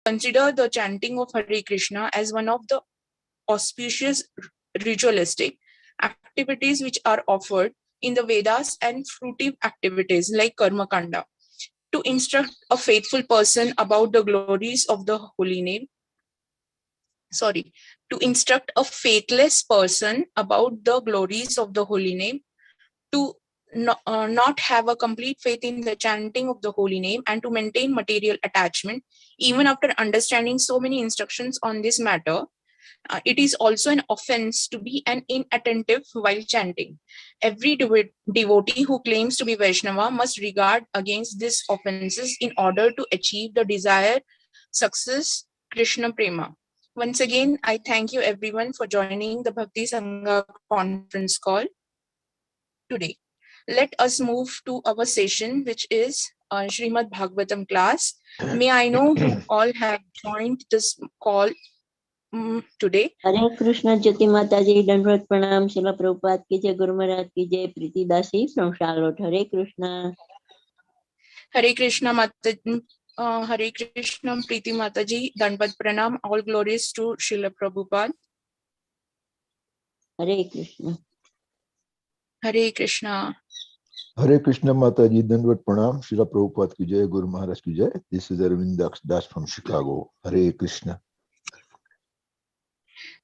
consider the chanting of Hare Krishna as one of the auspicious ritualistic activities which are offered in the Vedas and fruitive activities like Karma Kanda to instruct a faithful person about the glories of the holy name. To instruct a faithless person about the glories of the holy name, to not have a complete faith in the chanting of the holy name, and to maintain material attachment even after understanding so many instructions on this matter. It is also an offense to be an inattentive while chanting. Every devotee who claims to be Vaishnava must regard against these offenses in order to achieve the desired success, Krishna Prema. Once again, I thank you everyone for joining the Bhakti Sangha conference call today. Let us move to our session, which is Srimad Bhagavatam class. May I know who all have joined this call today? Hare Krishna Jyoti Mataji, Dandvat Pranam, Srila Prabhupada ki jai, Guru Maharaj ki jai, Priti Dasi from Charlotte. Hare Krishna. Hare Krishna Mataji, Hare Krishna Priti Mataji, Dandvat Pranam, all glories to Srila Prabhupada. Hare Krishna. Hare Krishna. Hare Krishna Mataji, Dandvat Pranam, Srila Prabhupada ki jai, Guru Maharaj ki jai. This is Arvind Das from Chicago. Hare Krishna.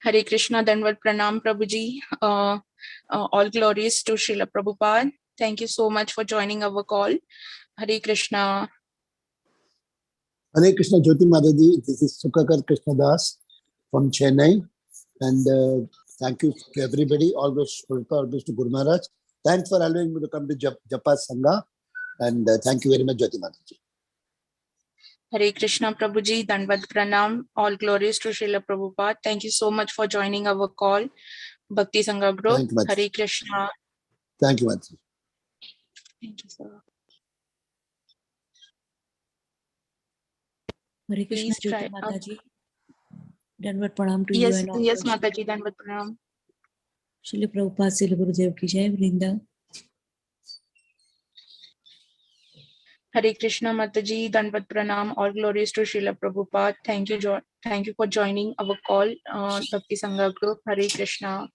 Hare Krishna, Dandvat Pranam Prabhuji. All glories to Srila Prabhupada. Thank you so much for joining our call. Hare Krishna. Hare Krishna Jyoti Mataji, this is Sukakar Krishna Das from Chennai. And thank you to everybody, always to Guru Maharaj. Thanks for allowing me to come to Japa Sangha. And thank you very much, Jyoti Mataji. Hare Krishna Prabhuji, Dandvat Pranam, all glories to Srila Prabhupada. Thank you so much for joining our call, Bhakti Sangha group. Thank you, Hare Krishna. Thank you, Mataji. Thank you, sir. Hare Krishna Jyoti Mataji. Dandvat Pranam to yes, you. And yes, Mataji, Dandvat Pranam. Srila Prabhupada, Srila Gurudev ki jai, Vrinda. Hare Krishna Mataji, Dandvat Pranam, all glories to Srila Prabhupada. Thank you for joining our call, Bhakti Sangha group. Hare Krishna.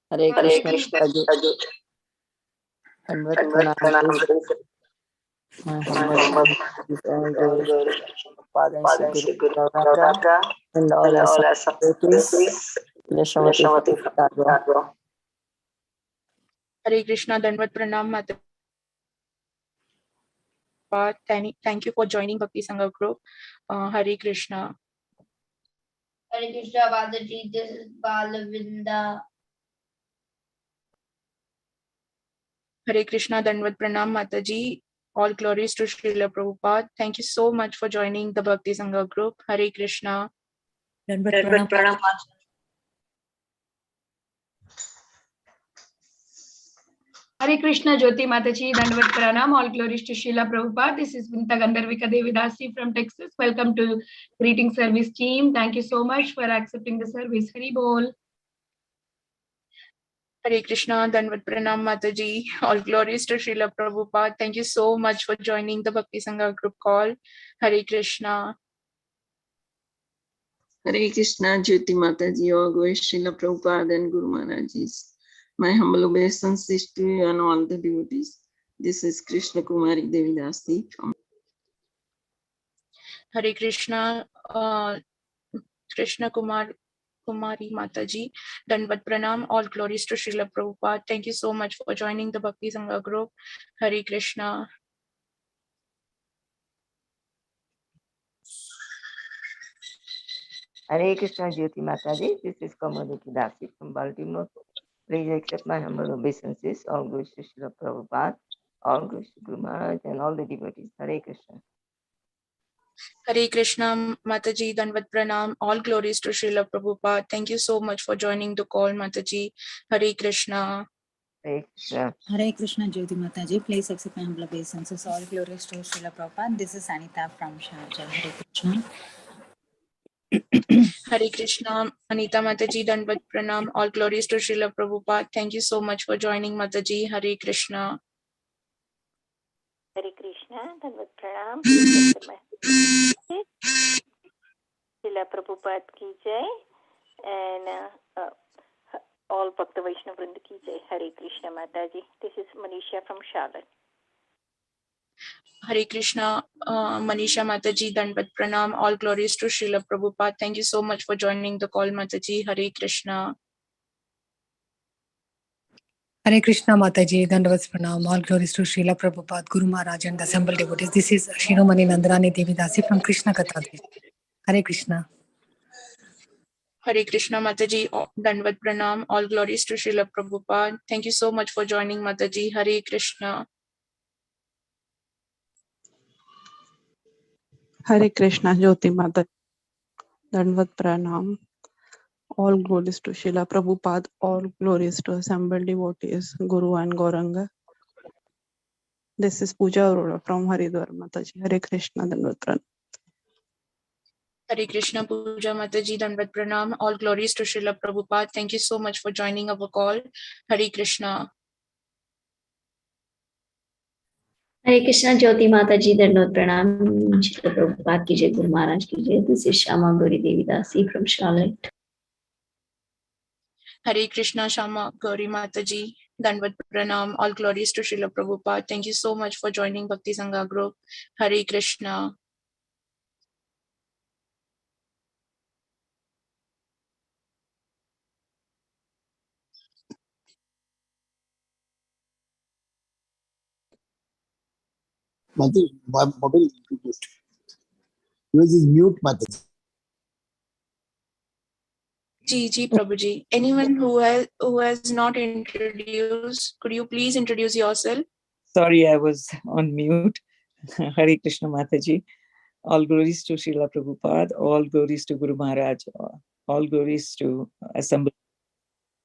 Hare Krishna. Dandvat Pranam. My humble Father and Guru Maharaj and all our devotees. Hare Krishna, Dandvat Pranam Mataji. Thank you for joining Bhakti Sangha group. Hare Krishna. Hare Krishna Mataji, this is Balavinda. Hare Krishna, Dandvat Pranam Mataji. All glories to Srila Prabhupada. Thank you so much for joining the Bhakti Sangha group. Hare Krishna. Dandvat Pranam. Hare Krishna Jyoti Mataji, Dandvat Pranam, all glories to Srila Prabhupada. This is Vinta Gandharvika Devidasi from Texas. Welcome to greeting service team. Thank you so much for accepting the service. Hari Bol. Hare Krishna, Dandvat Pranam Mataji. All glories to Srila Prabhupada. Thank you so much for joining the Bhakti Sangha group call. Hare Krishna. Hare Krishna Jyoti Mataji, all glories to Srila Prabhupada and Guru Maharajis. My humble obeisances to you and all the devotees. This is Krishna Kumari Devidasi from Hare Krishna, Krishna Kumari Mataji, Dandvat Pranam, all glories to Srila Prabhupada. Thank you so much for joining the Bhakti Sangha group. Hare Krishna. Hare Krishna Jyoti Mataji, this is Kamal Lochan from Baltimore. Please accept my humble obeisances. All glories to Srila Prabhupada, all glories to Guru Maharaj and all the devotees. Hare Krishna. Hare Krishna Mataji, Dandvat Pranam, all glories to Srila Prabhupada. Thank you so much for joining the call, Mataji. Hare Krishna. Hare Krishna. Hare Krishna Jyoti Mataji, please accept my humble obeisances. All glories to Srila Prabhupada. This is Anita from Sharjah. Hare Krishna. Hare Krishna, Anita Mataji, Dandvat Pranam, all glories to Srila Prabhupada. Thank you so much for joining, Mataji. Hare Krishna. Krishna, Dandavat Pranam. Please accept my Srila Prabhupada ki jai, and all Bhakta Vaishnava Vrinda ki jai. Hare Krishna Mataji. This is Manisha from Charlotte. Hare Krishna, Manisha Mataji, Dandavat Pranam. All glories to Srila Prabhupada. Thank you so much for joining the call, Mataji. Hare Krishna. Hare Krishna Mataji, Dandavat Pranam. All glories to Srila Prabhupada, Guru Maharaj and the assembled devotees. This is Shiromani Nandarani Devidasi from Krishna Katha. Hare Krishna. Hare Krishna Mataji, Dandavat Pranam. All glories to Srila Prabhupada. Thank you so much for joining, Mataji. Hare Krishna. Hare Krishna, Jyoti Mata, Dandavat Pranam. All glories to Srila Prabhupada, all glories to assembled devotees, Guru and Gauranga. This is Pooja Arora from Haridwar, Mataji. Hare Krishna, Dandavat Pranam. Hare Krishna Pooja Mataji, Dandavat Pranam. All glories to Srila Prabhupada. Thank you so much for joining our call. Hare Krishna. Hare Krishna, Jyoti Mataji, Dandavat Pranam. Srila Prabhupada ki jai, Guru Maharaj ki jai. This is Shama Gauri Devidasi from Charlotte. Hare Krishna Shama Gauri Mataji, Dandavat Pranam. All glories to Srila Prabhupada. Thank you so much for joining Bhakti Sangha group. Hare Krishna. Mataji, my mobile is introduced. Yours is mute, Mataji. Ji Prabhuji. Anyone who has not introduced, could you please introduce yourself? Sorry, I was on mute. Hare Krishna Mataji. All glories to Srila Prabhupada. All glories to Guru Maharaj. All glories to Assembly.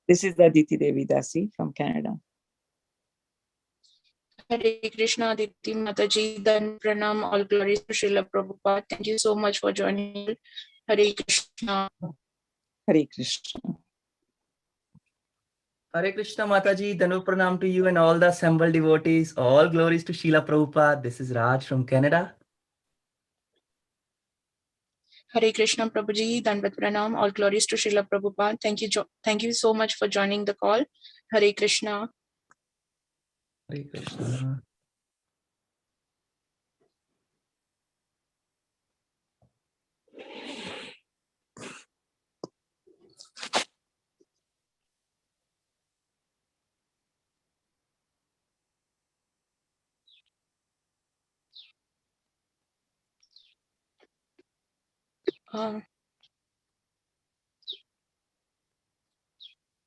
This is Aditi Devi Dasi from Canada. Hare Krishna Aditi Mataji, Dan Pranam. All glories to Srila Prabhupada. Thank you so much for joining. Hare Krishna. Hare Krishna. Hare Krishna Mataji, Danu Pranam to you and all the assembled devotees. All glories to Srila Prabhupada. This is Raj from Canada. Hare Krishna Prabhuji, Dandavat Pranam. All glories to Srila Prabhupada. Thank you so much for joining the call. Hare Krishna. Hare Krishna.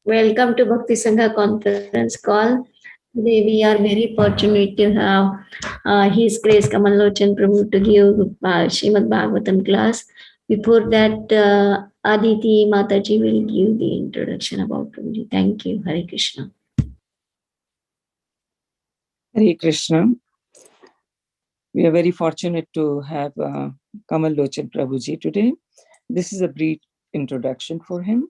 Welcome to Bhakti Sangha conference call. Today we are very fortunate to have His Grace Kamal Lochan Prabhu to give Srimad Bhagavatam class. Before that, Aditi Mataji will give the introduction about Prabhuji. Thank you. Hare Krishna. Hare Krishna. We are very fortunate to have Kamal Lochan Prabhuji today. This is a brief introduction for him.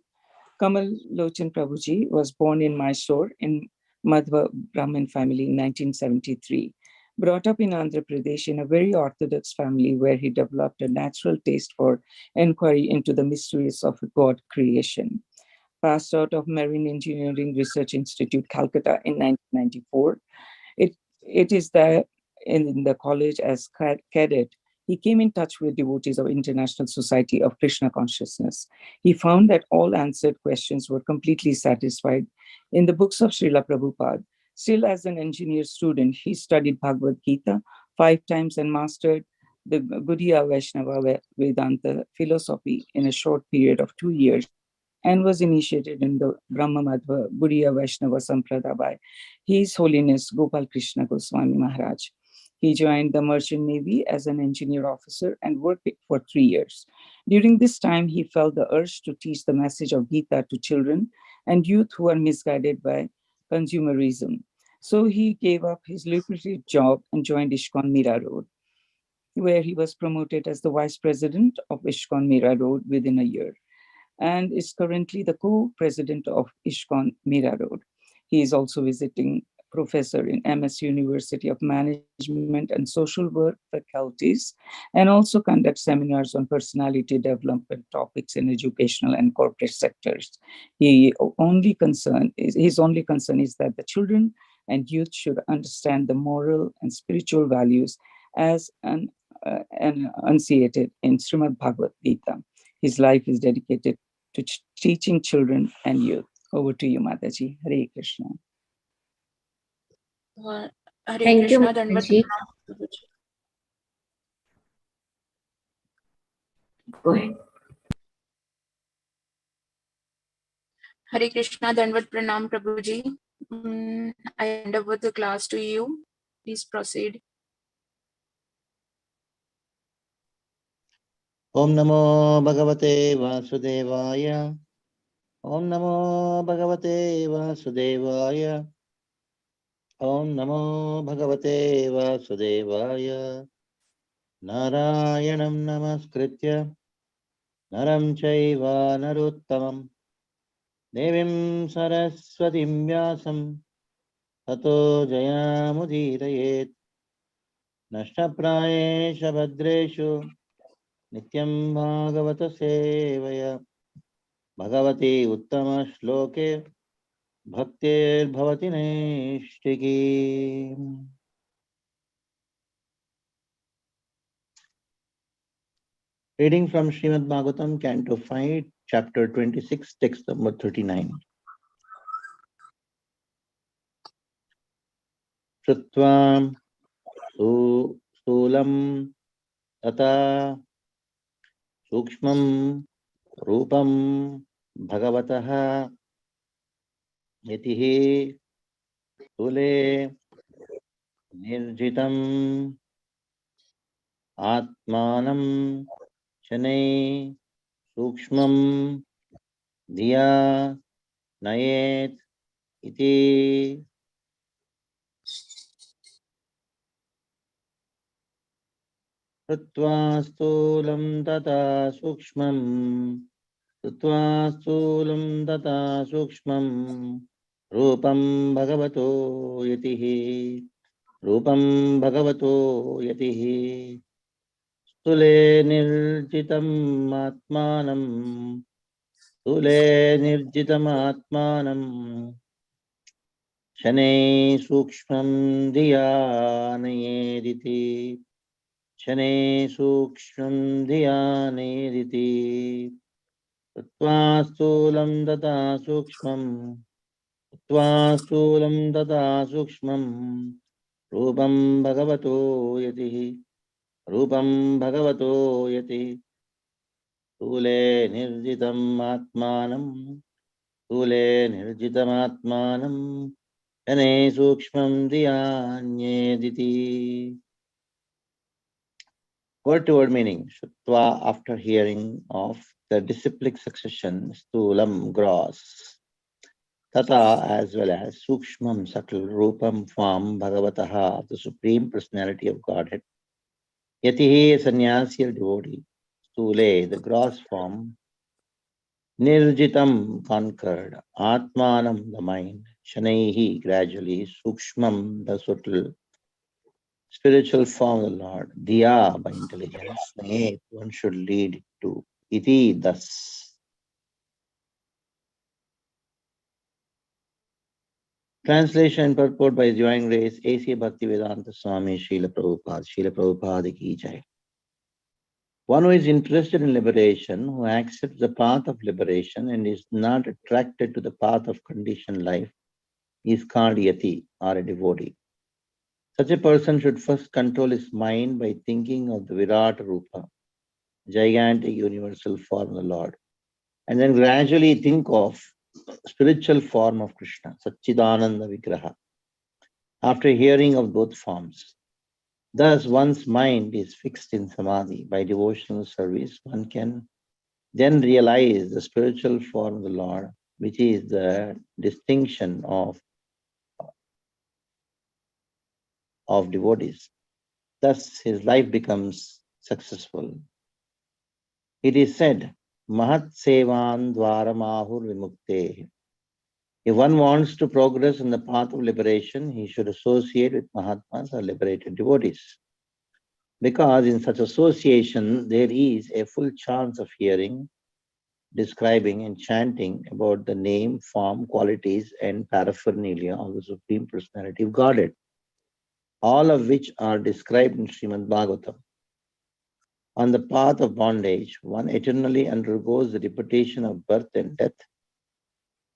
Kamal Lochan Prabhuji was born in Mysore in Madhva Brahmin family in 1973. Brought up in Andhra Pradesh in a very orthodox family where he developed a natural taste for inquiry into the mysteries of God creation. Passed out of Marine Engineering Research Institute, Calcutta in 1994. It is there in the college as cadet. He came in touch with devotees of International Society of Krishna Consciousness. He found that all answered questions were completely satisfied in the books of Srila Prabhupada. Still as an engineer student, he studied Bhagavad Gita 5 times and mastered the Gaudiya Vaishnava Vedanta philosophy in a short period of 2 years, and was initiated in the Brahma Madhva Gaudiya Vaishnava Sampradaya by His Holiness Gopal Krishna Goswami Maharaj. He joined the Merchant Navy as an engineer officer and worked for 3 years. During this time, he felt the urge to teach the message of Gita to children and youth who are misguided by consumerism. So he gave up his lucrative job and joined ISKCON Mira Road, where he was promoted as the vice president of ISKCON Mira Road within a year, and is currently the co-president of ISKCON Mira Road. He is also visiting professor in MS University of Management and Social Work faculties, and also conducts seminars on personality development topics in educational and corporate sectors. His only concern is that the children and youth should understand the moral and spiritual values as enunciated in Srimad Bhagavatam Gita. His life is dedicated to teaching children and youth. Over to you, Mataji. Hare Krishna. Hare Thank you, Krishna, Dandavat Mataji. Pranam, Prabhuji. Go ahead. Hare Krishna, Dandavat Pranam, Prabhuji. I hand over the class to you. Please proceed. Om Namo Bhagavate Vasudevaya. Om Namo Bhagavate Vasudevaya. Om Namo Bhagavate Vasudevaya. Narayanam Namaskritya Naram Chaiva Naruttamam Devim Saraswatim Vyasam Tato Jayamudhirayet Nashtaprayesha Bhadreshu Nityam Bhagavata Sevaya Bhagavati Uttama Shloke Bhaktir Bhavati Neshtiki. Reading from Srimad Bhagavatam, Canto 5, Chapter 26, text number 39. Shrutvam Sulam Tata Sukshmam Rupam Bhagavataha Yatihi Tule Nirjitam Atmanam Shanai Sukshmam Diya Nayet Iti Shrutva Stulam Tata Sukshmam Shrutva Stulam Tata Sukshmam Rupam Bhagavato Yatihi Rupam Bhagavato Yatihi Stule Nirjitam Atmanam Stule Nirjitam Atmanam Shane Sukshmam Dhiyanayediti Shane Sukshmam Dhiyanayediti Tattva Stulam Tata Sukshmam Tattva Stulam Tata Sukshmam Rupam Bhagavato Yatihi Rupam Bhagavato Yati Tule Nirjitam Atmanam Tule Nirjitam Atmanam Shane Sukshmam Dhiyanyediti. Word to word meaning. Shutva, after hearing of the disciplic succession, Stulam, gross, Tata, as well as Sukshmam, subtle, Rupam, form, Bhagavataha, the Supreme Personality of Godhead, Yatihi, a sannyasi or devotee, Stule, the gross form, Nirjitam, conquered, Atmanam, the mind, Shanaihi, gradually, Sukshmam, the subtle, spiritual form of the Lord, Diya, by intelligence, Sneh, one should lead to, Iti, thus. Translation and purport by His Divine Grace, A.C. Bhaktivedanta Swami Srila Prabhupada ki jai. One who is interested in liberation, who accepts the path of liberation and is not attracted to the path of conditioned life, is called yati, or a devotee. Such a person should first control his mind by thinking of the Virat Rupa, gigantic universal form of the Lord, and then gradually think of spiritual form of Krishna, Satchidananda Vigraha, after hearing of both forms. Thus, one's mind is fixed in samadhi. By devotional service, one can then realize the spiritual form of the Lord, which is the distinction of devotees. Thus, his life becomes successful. It is said, Mahat Sevan Dvaramahur Vimukte. If one wants to progress in the path of liberation, he should associate with Mahatmas or liberated devotees. Because in such association, there is a full chance of hearing, describing and chanting about the name, form, qualities and paraphernalia of the Supreme Personality of Godhead, all of which are described in Srimad Bhagavatam. On the path of bondage, one eternally undergoes the repetition of birth and death.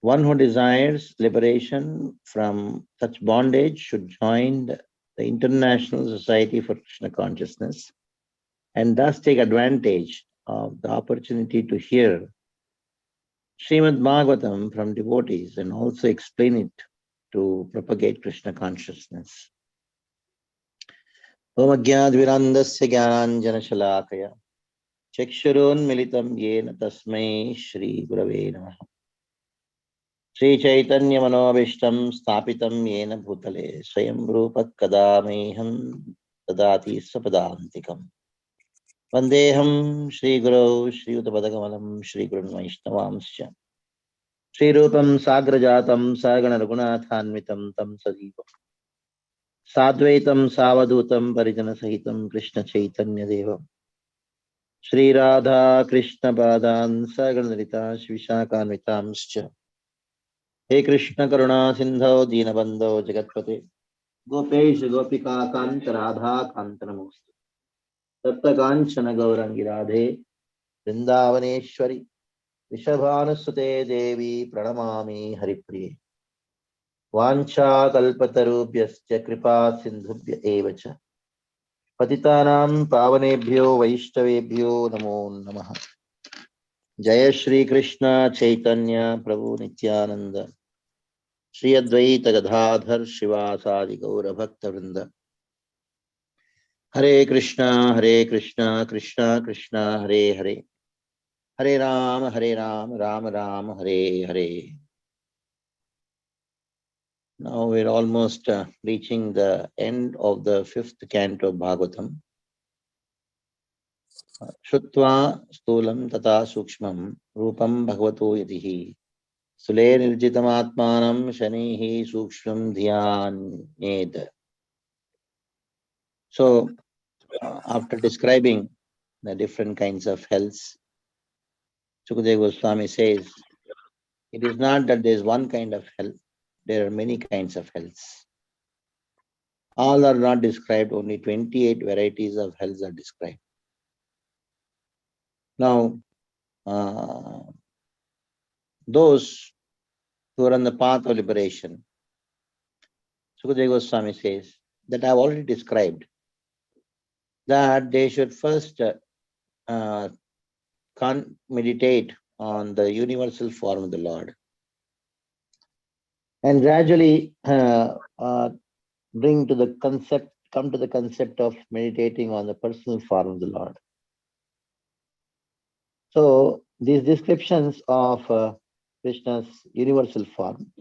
One who desires liberation from such bondage should join the International Society for Krishna Consciousness and thus take advantage of the opportunity to hear Srimad Bhagavatam from devotees and also explain it to propagate Krishna consciousness. Om Ajnadvirandasya Jnananjana Shalakaya Chakshurunmilitam Yena Tasmai Shri Gurave Namaha. Shri Chaitanya Manobishtam Stapitam Yena Bhutale Swayam Rupa Kadameham Tadati Sapadantikam Vandeham Shri Guru Shri Utabadakamalam Shri Gurun Vaishnavamsya Shri Rupam Sagrajatam Sagana Raghunathanvitam Tam Sadivam Sadvaitam Savadutam Parijana Sahitam Krishna Chaitanya Devam Shri Radha Krishna Padan Saganarita Shvishakanvitamscha He Krishna Karuna Sindho Dinabandho Jagatpate Gopesh Gopika Kanta Radha Kanta Namostu Tapta Kanchana Gaurangi Radhe Vrindavaneshwari Vishabhanasute Devi Pranamami Haripriye Vancha Kalpatarubhyascha Kripa Sindhubhya Evacha Patitanam Pavanebhyo Vaishtavebhyo Namo Namaha Jaya Shri Krishna Chaitanya Prabhu Nityananda Shri Advaita Gadadhar Shivasadi Gaura Bhakta Vrinda Hare Krishna Krishna Krishna Hare Hare Hare Ram Ram Ram Hare Hare. Now we're almost reaching the end of the 5th canto of Bhagavatam. Shrutva Stulam Tata Sukshmam Rupam Bhagavato Yatihi Sule Nirjitam Atmanam Shanihi Sukshmam Dhyaned. So, after describing the different kinds of hells, Sukadeva Goswami says, it is not that there is one kind of hell, there are many kinds of hells. All are not described, only 28 varieties of hells are described. Now, those who are on the path of liberation, Sukadeva Goswami says that I have already described that they should first meditate on the universal form of the Lord and gradually come to the concept of meditating on the personal form of the Lord. So these descriptions of Krishna's universal form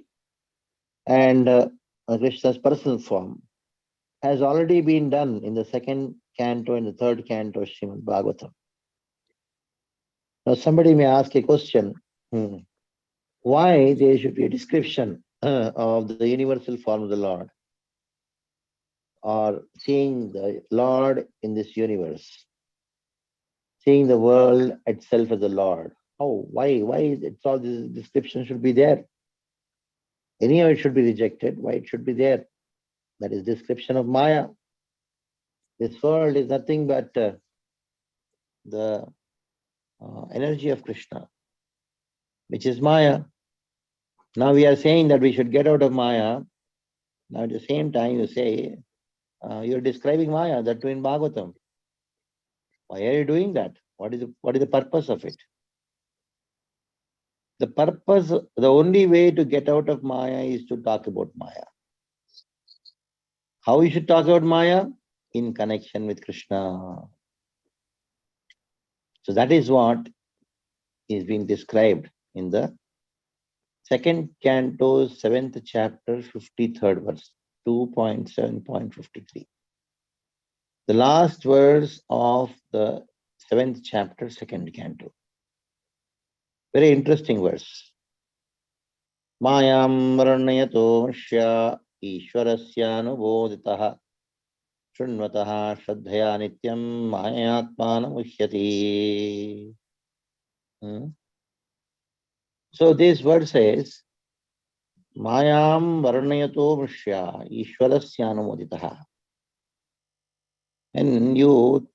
and Krishna's personal form has already been done in the 2nd canto and the 3rd canto of Srimad Bhagavatam. Now somebody may ask a question, why there should be a description of the universal form of the Lord, or seeing the Lord in this universe, seeing the world itself as the Lord. Oh, why it's all this description should be there? Anyhow, it should be rejected. Why it should be there? That is description of Maya. This world is nothing but the energy of Krishna, which is Maya. Now we are saying that we should get out of Maya. Now at the same time you say, you're describing Maya, that too in Bhagavatam. Why are you doing that? What is the purpose of it? The purpose, the only way to get out of Maya is to talk about Maya. How we should talk about Maya? In connection with Krishna. So that is what is being described in the 2nd canto, 7th chapter, 53rd verse, 2.7.53. The last verse of the 7th chapter, 2nd canto. Very interesting verse. Mayam varnayato mrishya ishwarasyanuboditaha Shunvataha shraddhaya nityam mayatmanam muhyati. So this word says, Mayam varnayato mrishya ishwarasyanuboditaha. When you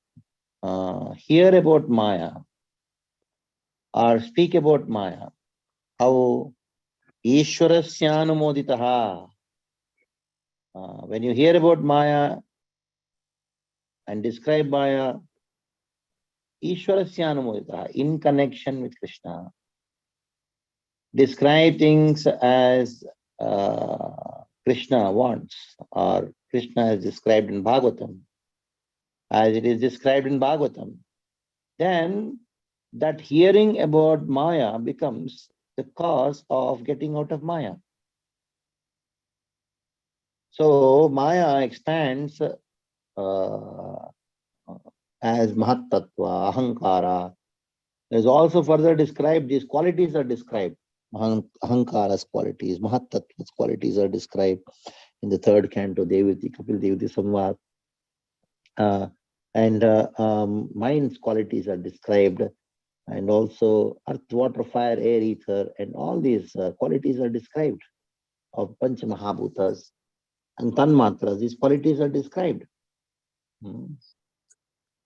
hear about Maya or speak about Maya, how Ishwarasyanumoditaha. When you hear about Maya and describe Maya, Ishwarasyanumoditaha, in connection with Krishna, describe things as Krishna wants, or Krishna is described in Bhagavatam, as it is described in Bhagavatam, then that hearing about Maya becomes the cause of getting out of Maya. So Maya expands as Mahattattva, Ahankara. There's also further described, these qualities are described. Ahankara's qualities, Mahattattva's qualities are described in the third canto, Devati, Kapil Devati Samvad. Mind's qualities are described, and also earth, water, fire, air, ether, and all these qualities are described of Pancha Mahabhutas and Tanmatras. These qualities are described.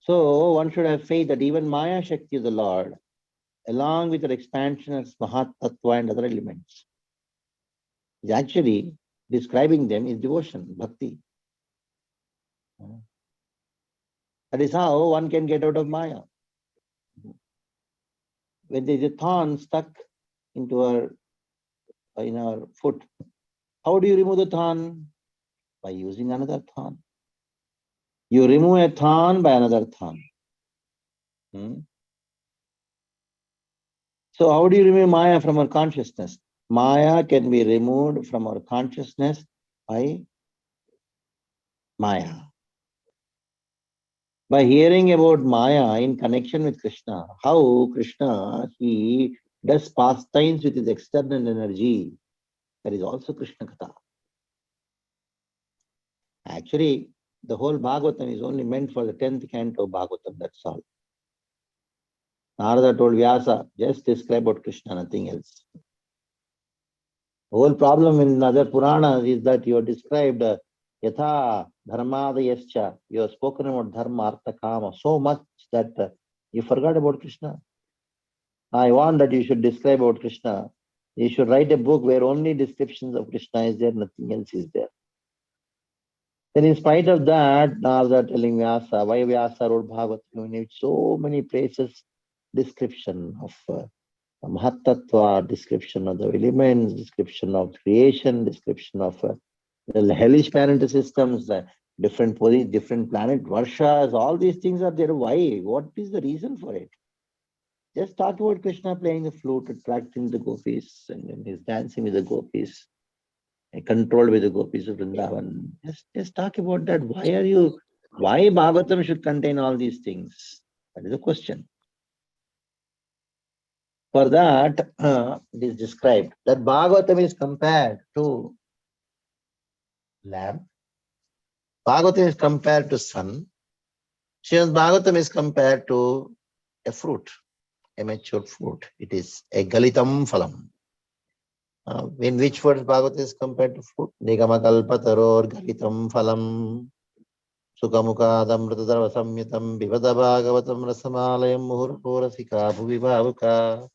So one should have faith that even Maya Shakti of the Lord, along with her expansion as Mahat Tattva and other elements, is actually describing them is devotion, bhakti. That is how one can get out of Maya. When there is a thorn stuck in our foot, how do you remove the thorn? By using another thorn. You remove a thorn by another thorn. So how do you remove Maya from our consciousness? Maya can be removed from our consciousness by Maya. By hearing about Maya in connection with Krishna, how Krishna, he does pastimes with his external energy, that is also Krishna Katha. Actually, the whole Bhagavatam is only meant for the 10th canto of Bhagavatam, that's all. Narada told Vyasa, just describe about Krishna, nothing else. The whole problem in other Puranas is that you have described Yatha Dharmadayascha, you have spoken about Dharma, Artha, Kama so much that you forgot about Krishna. I want that you should describe about Krishna. You should write a book where only descriptions of Krishna is there, nothing else is there. Then in spite of that, Narada telling Vyasa, why Vyasa wrote Bhagavatam, in so many places, description of Mahattattva, description of the elements, description of creation, description of the hellish planetary systems, different planet Varshas, all these things are there. Why? What is the reason for it? Just talk about Krishna playing the flute, attracting the gopis, and then he's dancing with the gopis, controlled with the gopis of Vrindavan. Just talk about that. Why Bhagavatam should contain all these things? That is the question. For that, it is described that Bhagavatam is compared to lamp. Bhagavatam is compared to sun. Srimad Bhagavatam is compared to a fruit, a mature fruit. It is a galitam phalam. In which words Bhagavatam is compared to fruit? Nigamakalpataror galitam phalam. Sukamukadam ratadarva samyatam bivada Bhagavatam rasamalayam muhurporasika bhuvi bhavuka.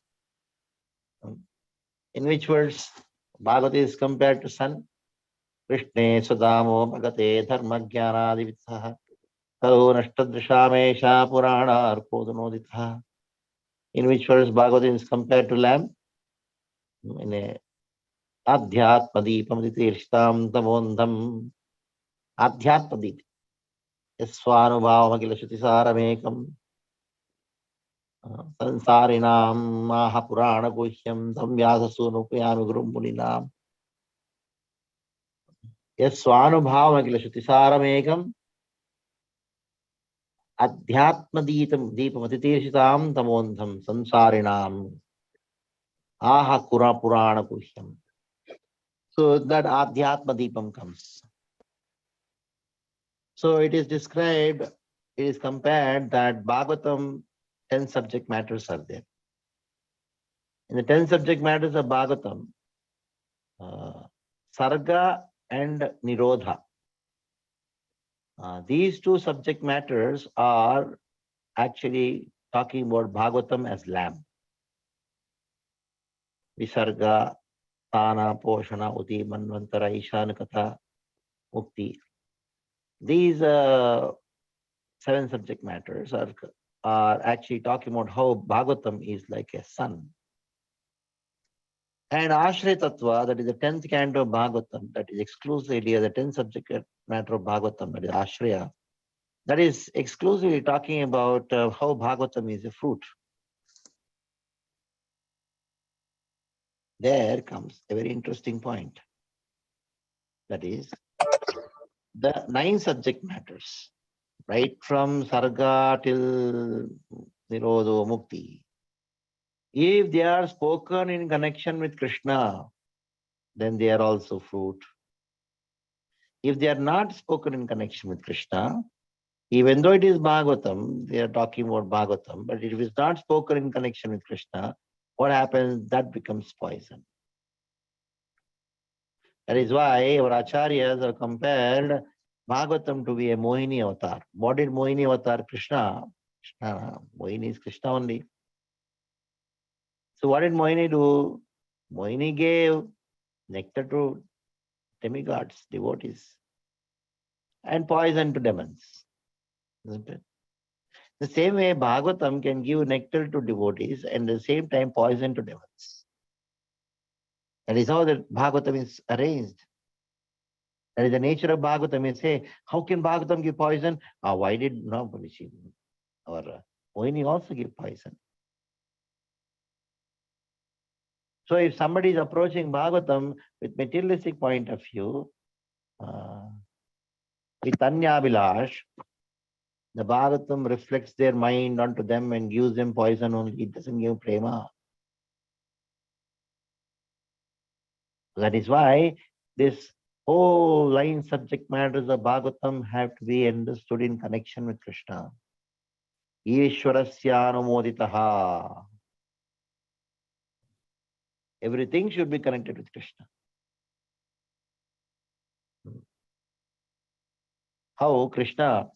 In which words Bhagavatam is compared to sun? Krishne Sudamo Bhagate Dharma Jnanadi Vitsaha Kalo Nashtadrishamesha Purana Arkodanoditha. In which verse Bhagavatam is compared to lamp? In a Adhyatma Deepam Titirshtam Tamondam. Adhyatma Deep. Yaswanubhava Magila Shutisaramekam. Sansarinam Maha Purana Guhyam Tamvyasa Sunupayami Gurum Muninam. Yaswanubhava Magila Shutisaramekam. Adhyatma Deepamatitirshtam Tamondham Sansarinam Aha Kura Purana Kuhyam. So that Adhyatma Deepam comes. So it is described, it is compared that Bhagavatam 10 subject matters are there. In the 10 subject matters of Bhagavatam, Sarga and Nirodha. These two subject matters are actually talking about Bhagavatam as lamb. Visarga, Tana, Poshana, Uti, Manvantara, Ishana Katha, Mukti. These 7 subject matters are actually talking about how Bhagavatam is like a son. And Ashraya Tattva, that is the 10th canto of Bhagavatam, that is exclusively the 10th subject matter of Bhagavatam, that is Ashraya, that is exclusively talking about how Bhagavatam is a fruit. There comes a very interesting point. That is, the 9 subject matters, right from Sarga till Nirodho Mukti, if they are spoken in connection with Krishna, then they are also fruit. If they are not spoken in connection with Krishna, even though it is Bhagavatam, they are talking about Bhagavatam, but if it is not spoken in connection with Krishna, what happens? That becomes poison. That is why our acharyas have compared Bhagavatam to be a Mohini avatar. What did Mohini avatar? Krishna. Mohini is Krishna only. So what did Mohini do? Mohini gave nectar to demigods, devotees, and poison to demons. Isn't it? The same way Bhagavatam can give nectar to devotees and at the same time poison to demons. That is how the Bhagavatam is arranged. That is the nature of Bhagavatam. You say, how can Bhagavatam give poison? Why did no or Mohini also give poison? So if somebody is approaching Bhagavatam with materialistic point of view, with Anyabilash, the Bhagavatam reflects their mind onto them and gives them poison only. It doesn't give prema. That is why this whole 9 subject matters of Bhagavatam have to be understood in connection with Krishna. Ishwarasya anumoditaha. Everything should be connected with Krishna. How Krishna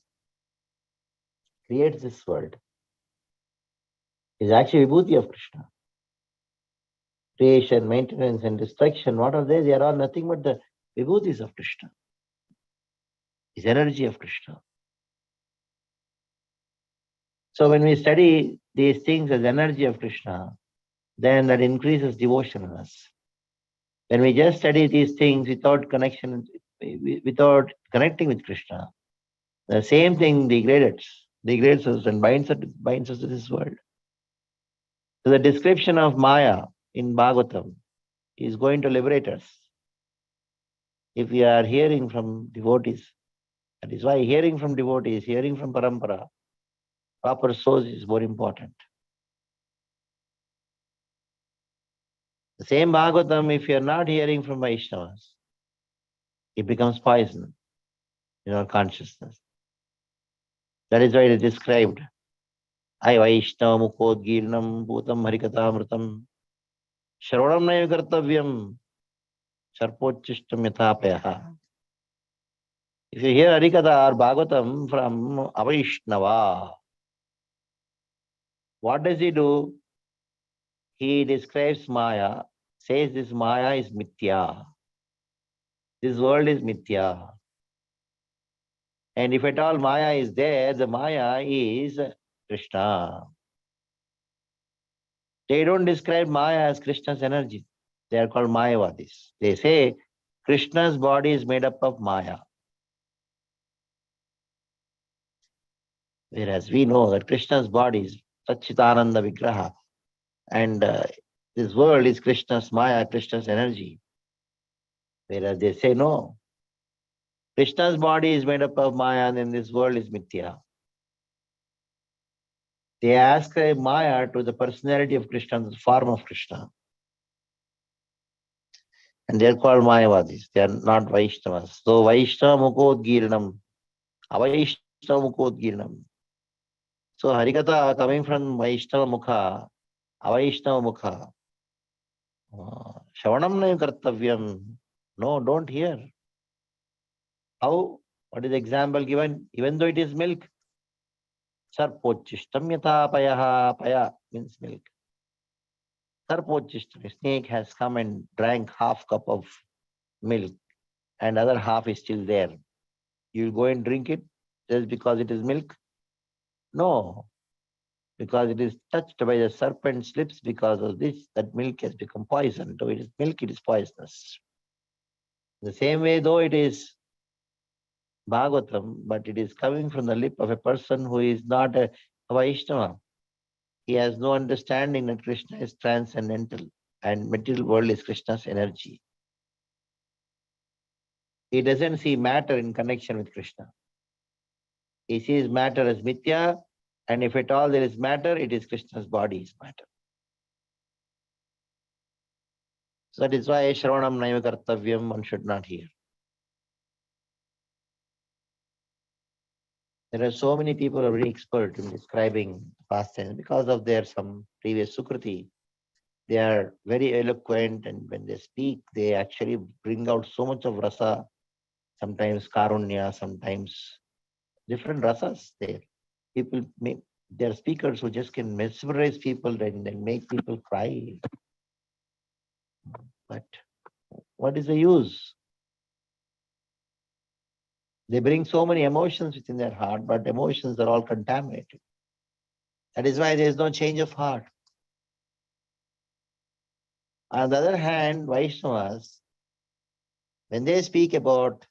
creates this world is actually vibhuti of Krishna. Creation, maintenance, and destruction, what are they? They are all nothing but the vibhutis of Krishna. Is energy of Krishna. So when we study these things as energy of Krishna, then that increases devotion in us. When we just study these things without connection, without connecting with Krishna, the same thing degrades us and binds us to this world. So the description of Maya in Bhagavatam is going to liberate us. If we are hearing from devotees, that is why hearing from devotees, hearing from parampara, proper source is more important. The same Bhagavatam, if you are not hearing from Vaishnavas, it becomes poison in our consciousness. That is why it is described. Ay Vaishnava Mukodgirnam Bhutam Harikatamritam Shravanam Naya Kartavyam Sarpochishtam Yathapayaha. If you hear Harikatha or Bhagavatam from a Vaishnava, what does he do? He describes Maya, says this Maya is Mithya. This world is Mithya. And if at all Maya is there, the Maya is Krishna. They don't describe Maya as Krishna's energy. They are called Mayavadis. They say Krishna's body is made up of Maya. Whereas we know that Krishna's body is Satchitananda Vigraha. And this world is Krishna's Maya, Krishna's energy. Whereas they say no. Krishna's body is made up of Maya and then this world is Mithya. They ascribe Maya to the personality of Krishna, the form of Krishna. And they are called Mayavadis. They are not Vaishnavas. So Vaishnava Mukodgiranam, Avaishnava Mukodgiranam. So Harikatha coming from Vaishnava Mukha, Avaishnava Mukha. Shravanam na kartavyam. No, don't hear. How? What is the example given? Even though it is milk. Sarpochishtam yata payaha. Paya means milk. Sarpochishtam. A snake has come and drank half cup of milk and other half is still there. You will go and drink it just because it is milk? No. Because it is touched by the serpent's lips, because of this, that milk has become poison. Though it is milk, it is poisonous. The same way, though it is Bhagavatam, but it is coming from the lip of a person who is not a Vaishnava. He has no understanding that Krishna is transcendental and material world is Krishna's energy. He doesn't see matter in connection with Krishna. He sees matter as mithya, and if at all there is matter, it is Krishna's body is matter. So that is why Shravanam Naiva Kartavyam, one should not hear. There are so many people who are very expert in describing past tense because of their some previous Sukriti. They are very eloquent, and when they speak, they actually bring out so much of rasa, sometimes karunya, sometimes different rasas there. People make, there are speakers who just can mesmerize people and then make people cry. But what is the use? They bring so many emotions within their heart, but emotions are all contaminated. That is why there is no change of heart. On the other hand, Vaishnavas, when they speak about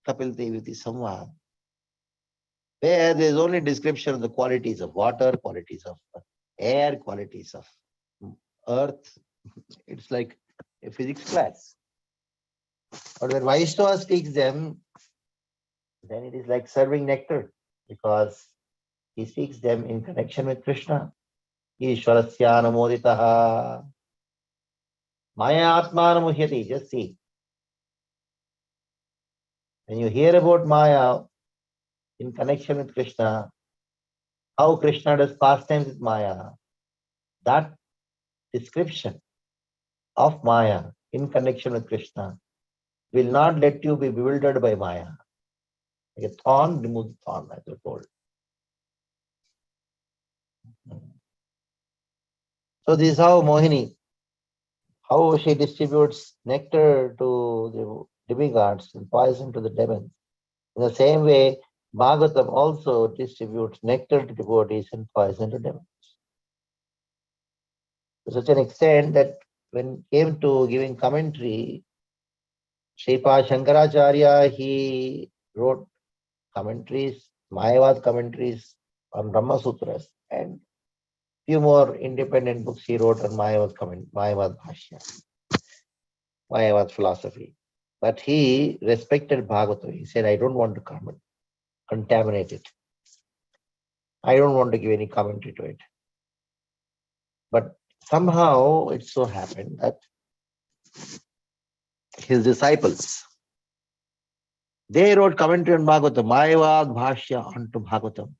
Kapil Deviti Samvad, where there is only description of the qualities of water, qualities of air, qualities of earth, it's like a physics class. But when Vaishnava speaks them, then it is like serving nectar, because he speaks them in connection with Krishna. Ishwarasya namoditaha. Maya atma namuhyati. Just see. When you hear about Maya in connection with Krishna, how Krishna does pastimes with Maya, that description of Maya in connection with Krishna will not let you be bewildered by Maya. Like a thorn removes the thorn, as we're told. So this is how Mohini, how she distributes nectar to the demigods and poison to the demons. In the same way, Bhagavatam also distributes nectar to devotees and poison to demons. To such an extent that when it came to giving commentary, Sripad Shankaracharya, he wrote commentaries, Mayavad commentaries on Brahma Sutras, and few more independent books he wrote on Mayavad Bhashya, Mayavad philosophy. But he respected Bhagavatam. He said, I don't want to contaminate it. I don't want to give any commentary to it. But somehow it so happened that his disciples, they wrote commentary on Bhagavatam, Mayavad Bhashya onto Bhagavatam.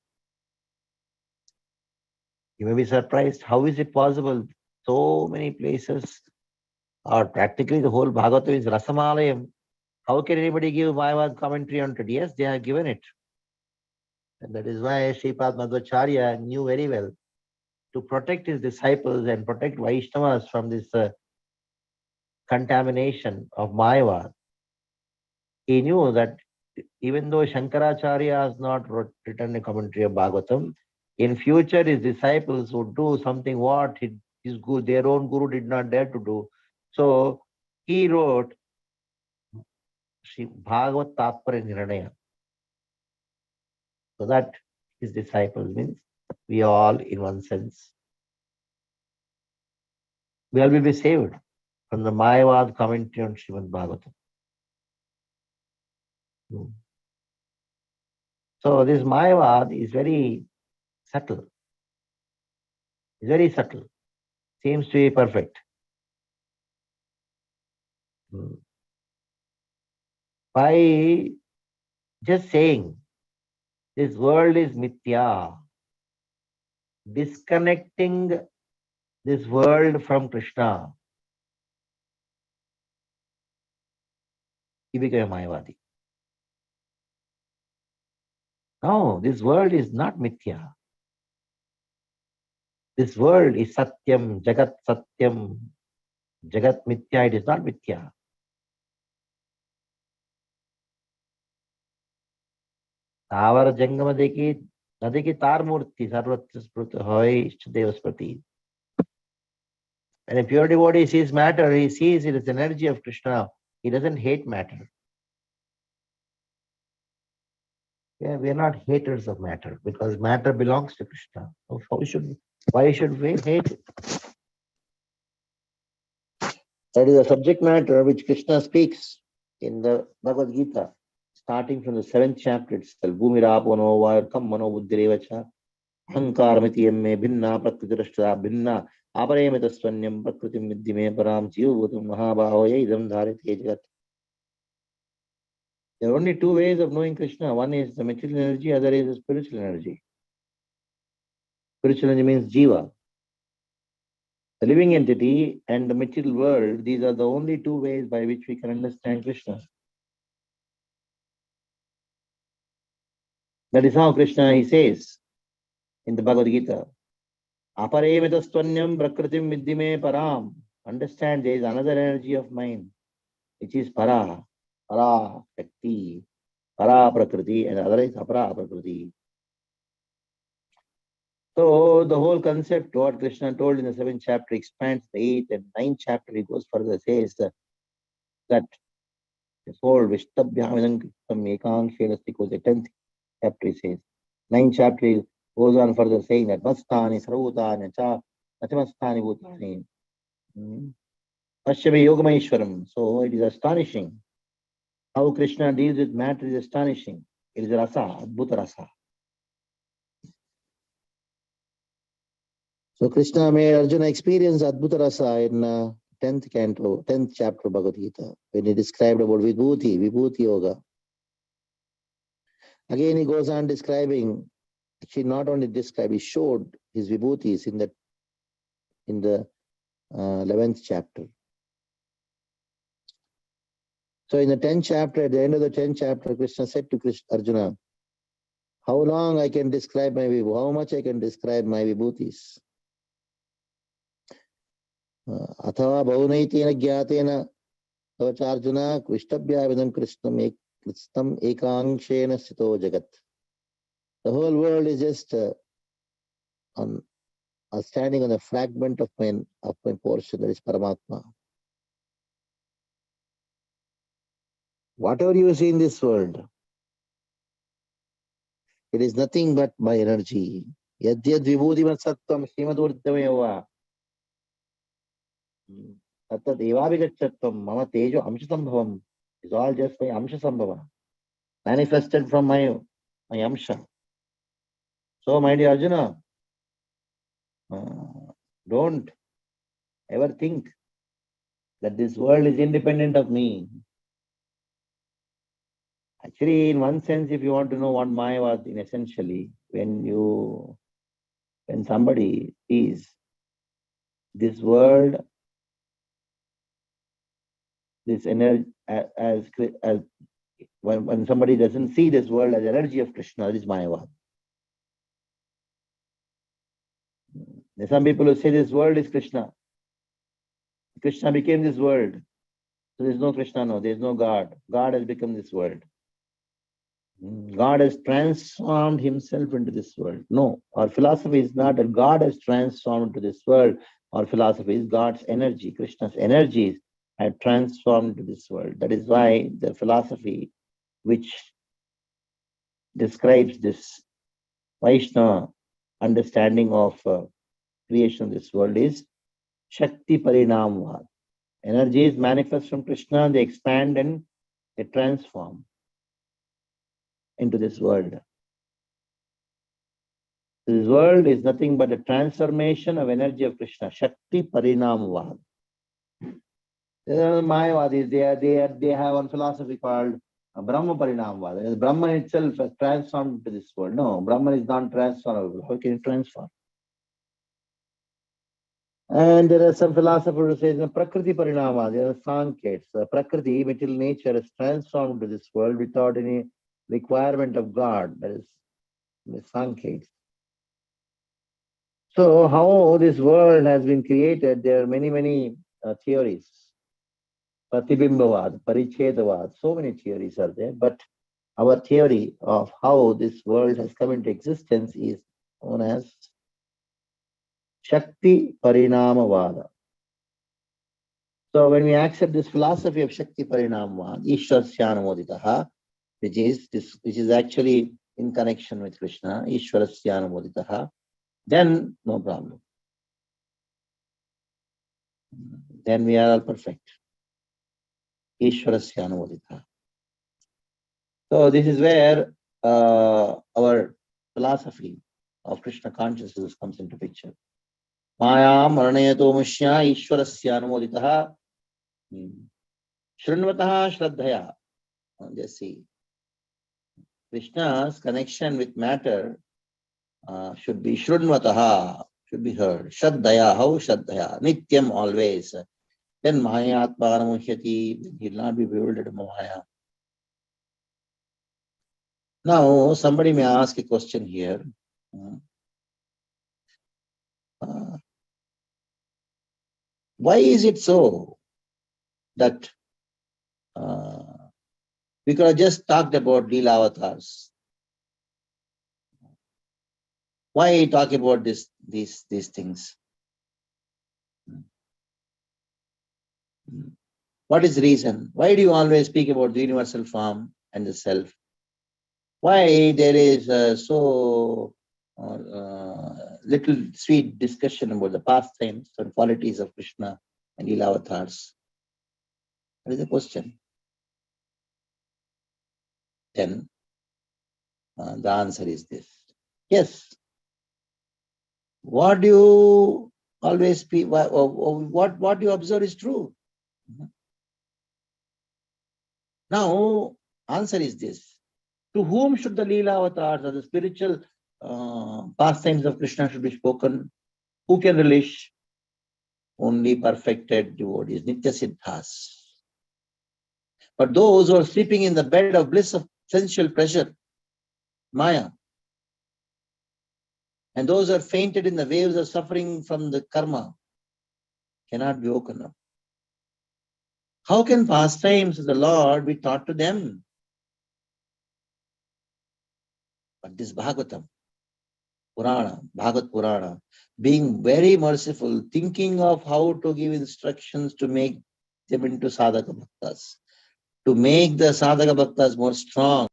You may be surprised, how is it possible? So many places, or practically the whole Bhagavatam is Rasamalayam. How can anybody give Mayavad commentary on it? Yes, they have given it. And that is why Sripad Madhvacharya knew very well to protect his disciples and protect Vaishnavas from this contamination of Mayavad. He knew that even though Shankaracharya has not written a commentary of Bhagavatam, in future his disciples would do something what their own guru did not dare to do. So he wrote Bhagavat Tatpara Nirnaya, so that his disciples, means we all, in one sense, we all will be saved from the Mayavad commentary on Srimad Bhagavatam. So this Mayavad is very subtle. It's very subtle. Seems to be perfect. By just saying this world is mithya, disconnecting this world from Krishna, he became a Mayavadi. No, this world is not mithya. This world is satyam, jagat satyam, jagat mithya. It is not mithya. Tavar jangama deki nadeki tar murti sarvatra spruta hoy ishtadeva sprati. When a pure devotee sees matter, he sees it as energy of Krishna. He doesn't hate matter. Yeah, we are not haters of matter because matter belongs to Krishna. So why should we hate it? That is a subject matter which Krishna speaks in the Bhagavad Gita, starting from the 7th chapter itself. Bhumirapono vayarkam mano buddhirevacha ahankaramiti emme bhinna prakritirashtra bhinna aparemitasvanyam prakritim viddhime param jivabhutam mahabhavoya idam dharite jagat. There are only two ways of knowing Krishna. One is the material energy, other is the spiritual energy. Spiritual energy means jiva. The living entity and the material world, these are the only two ways by which we can understand Krishna. That is how Krishna, he says in the Bhagavad Gita, Aparemitastvanyam prakritim viddhime param. Understand there is another energy of mine, which is para, shakti, para prakriti, and other is apara prakriti. So the whole concept, what Krishna told in the 7th chapter, expands the 8th and 9th chapter. He goes further, says that this whole Vishtabhyaminam Kritam Ekankshenasti because the 10th chapter says. 9th chapter goes on further saying that Mastani Sarvutani Cha Nachamastani Bhutani Pashyami Yogameshwaram. So it is astonishing. How Krishna deals with matter is astonishing. It is rasa, Adbhuta rasa. So Krishna made Arjuna experience Adbhuta rasa in 10th canto, 10th chapter of Bhagavad Gita, when he described about Vibhuti Yoga. Again, he goes on describing, actually not only described, he showed his Vibhutis in the 11th chapter. So in the 10th chapter, at the end of the 10th chapter, Krishna said to Arjuna, how long I can describe my Vibhuti, how much I can describe my Vibhutis. Athava bhaunaitina gyatena Arjuna Krishtabhyavidam Krishnam ekanshena sito jagat. The whole world is just standing on a fragment of my portion, that is Paramatma. Whatever you see in this world, it is nothing but my energy. Yadyad vibhudimat sattvam srimadurthameva. Tattad evabhigachatvam mama tejo amshatambhavam. It's all just my amshasambhava, manifested from my amsha. So, my dear Arjuna, don't ever think that this world is independent of me. Actually, in one sense, if you want to know what Maya was, essentially, when somebody sees this world, this energy as when somebody doesn't see this world as energy of Krishna, this is Mayavad. There's some people who say this world is Krishna. Krishna became this world. So there's no Krishna, no, there's no God. God has become this world. God has transformed himself into this world. No, our philosophy is not that God has transformed into this world. Our philosophy is God's energy, Krishna's energies have transformed into this world. That is why the philosophy which describes this Vaishnava understanding of creation of this world is Shakti Parinamvad. Energies manifest from Krishna, they expand and they transform into this world. This world is nothing but a transformation of energy of Krishna, Shakti Parinamvad. Mayavadis, they have one philosophy called Brahma Parinamvada. Brahman itself has transformed to this world. No, Brahman is not transformable. How can it transform? And there are some philosophers who say Prakriti Parinamvada, there are Sankets. Prakriti, material nature, is transformed to this world without any requirement of God. That is the Sankets. So how this world has been created, there are many theories. Pratibhimbavad, Parichedavad, so many theories are there. But our theory of how this world has come into existence is known as Shakti Parinamavada. So when we accept this philosophy of Shakti Parinamavada, Ishwarasyanamoditaha, which is actually in connection with Krishna, Ishwarasyanamoditaha, then no problem. Then we are all perfect. Ishwarasyanamoditaha. So this is where our philosophy of Krishna consciousness comes into picture. Maya maranayato mushya ishwarasya anumoditaha shrunvataha shraddhaya. Just see. Krishna's connection with matter should be shrunvataha, should be heard. Shraddhaya, how shraddhaya? Nityam, always. Then Maya atma anamushyati, he will not be bewildered by Maya. Now, somebody may ask a question here. Why is it so that we could have just talked about Leela avatars? Why talk about these things? What is the reason? Why do you always speak about the universal form and the self? Why there is so little sweet discussion about the pastimes and qualities of Krishna and Leela avatars? That is the question. Then the answer is this. Yes. What do you always speak? What you observe is true. Now, answer is this. To whom should the Leela avatars or the spiritual pastimes of Krishna should be spoken? Who can relish? Only perfected devotees, Nitya Siddhas. But those who are sleeping in the bed of bliss of sensual pleasure, Maya, and those who are fainted in the waves of suffering from the karma, cannot be woken up. How can pastimes of the Lord be taught to them? But this Bhagavatam, Purana, Bhagavat Purana, being very merciful, thinking of how to give instructions to make them into sadhaka bhaktas, to make the sadhaka bhaktas more strong.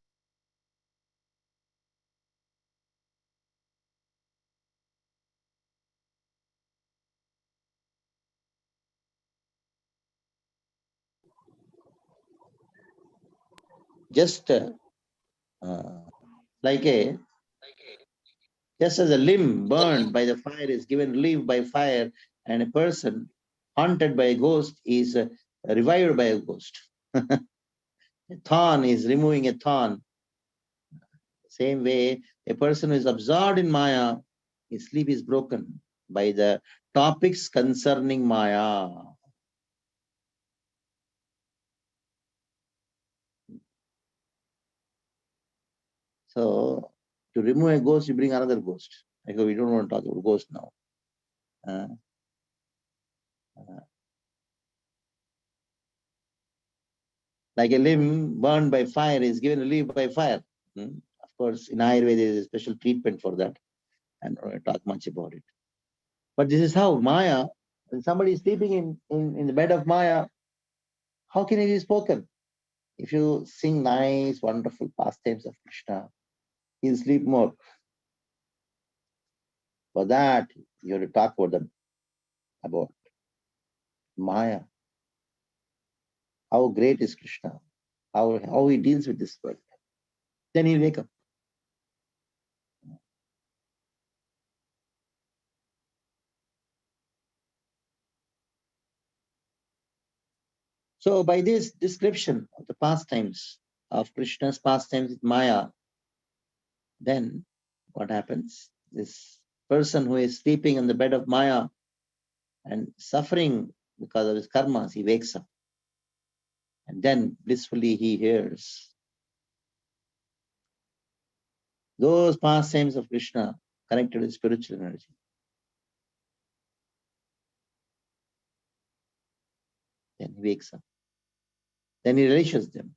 Just just as a limb burned by the fire is given relief by fire, and a person haunted by a ghost is revived by a ghost. A thorn is removing a thorn. Same way, a person who is absorbed in Maya, his sleep is broken by the topics concerning Maya. So, to remove a ghost, you bring another ghost. We don't want to talk about ghost now. Like a limb burned by fire is given relief by fire. Of course, in Ayurveda, there is a special treatment for that. And I don't talk much about it. But this is how Maya, when somebody is sleeping in the bed of Maya, how can it be spoken? If you sing nice, wonderful pastimes of Krishna, he'll sleep more. For that, you have to talk about Maya. How great is Krishna? How he deals with this world. Then he'll wake up. So by this description of the pastimes of Krishna's pastimes with Maya, then what happens? This person who is sleeping on the bed of Maya and suffering because of his karmas, he wakes up. And then blissfully he hears those pastimes of Krishna connected with spiritual energy. Then he wakes up. Then he relishes them.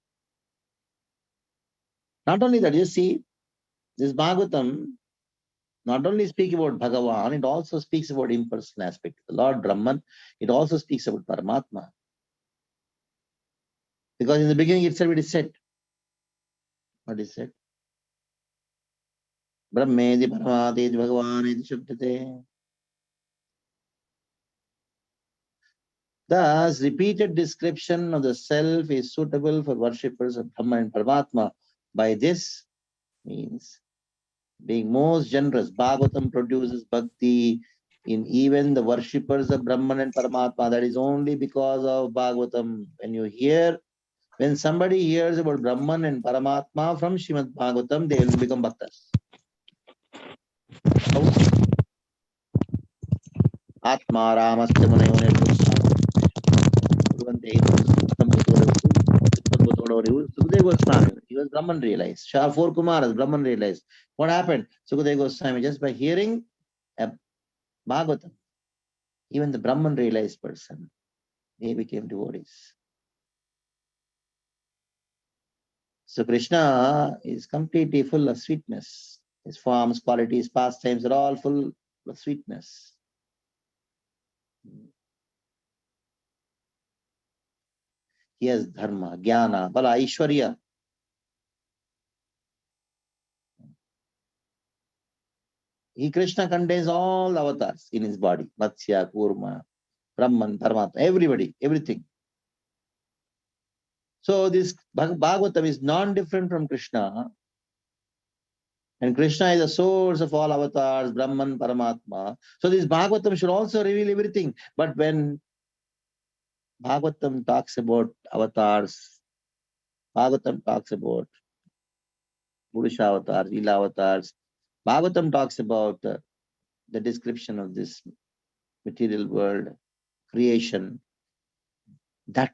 Not only that, you see, this Bhagavatam not only speaks about Bhagavan, it also speaks about impersonal aspect. The Lord Brahman, it also speaks about Paramatma. Because in the beginning itself it is said, what is said? Brahmedi Paramati Bhagavan Shuddhate. Thus, repeated description of the self is suitable for worshippers of Brahman and Paramatma. By this means being most generous. Bhagavatam produces bhakti in even the worshippers of Brahman and Paramatma. That is only because of Bhagavatam. When somebody hears about Brahman and Paramatma from Srimad Bhagavatam, they will become bhaktas. Atma Ramasya Munayone Sukadeva Goswami, he was Brahman realized. Shah 4 Kumaras, Brahman realized. What happened? Sukadeva Goswami, just by hearing Bhagavatam, even the Brahman realized person, they became devotees. So Krishna is completely full of sweetness. His forms, qualities, pastimes are all full of sweetness. He has dharma, jnana, bala, aishwarya. Krishna contains all avatars in his body. Matsya, Kurma, Brahman, Paramatma, everybody, everything. So this Bhagavatam is non-different from Krishna. And Krishna is the source of all avatars, Brahman, Paramatma. So this Bhagavatam should also reveal everything. But when Bhagavatam talks about avatars, Bhagavatam talks about Purusha avatars, Lila avatars, Bhagavatam talks about the description of this material world, creation, that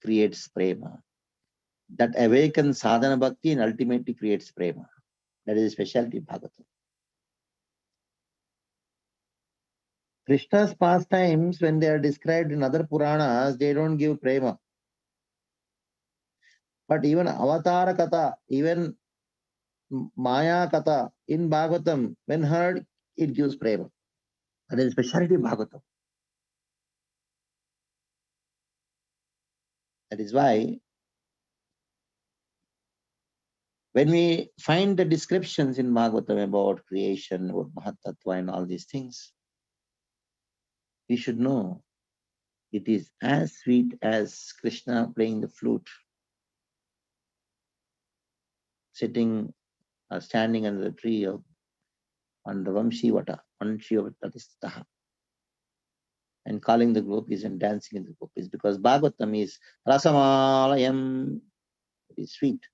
creates prema. That awakens sadhana bhakti and ultimately creates prema. That is a specialty of Bhagavatam. Krishna's pastimes, when they are described in other Puranas, they don't give prema. But even Avatara Katha, even Maya Katha in Bhagavatam, when heard, it gives prema. That is a specialty of Bhagavatam. That is why when we find the descriptions in Bhagavatam about creation, about Mahatattva and all these things, we should know it is as sweet as Krishna playing the flute, sitting or standing under the tree on the Vamshivata, Vanshivatastaha, and calling the gopis and dancing in the gopis, because Bhagavatam is Rasamalayam, it is sweet.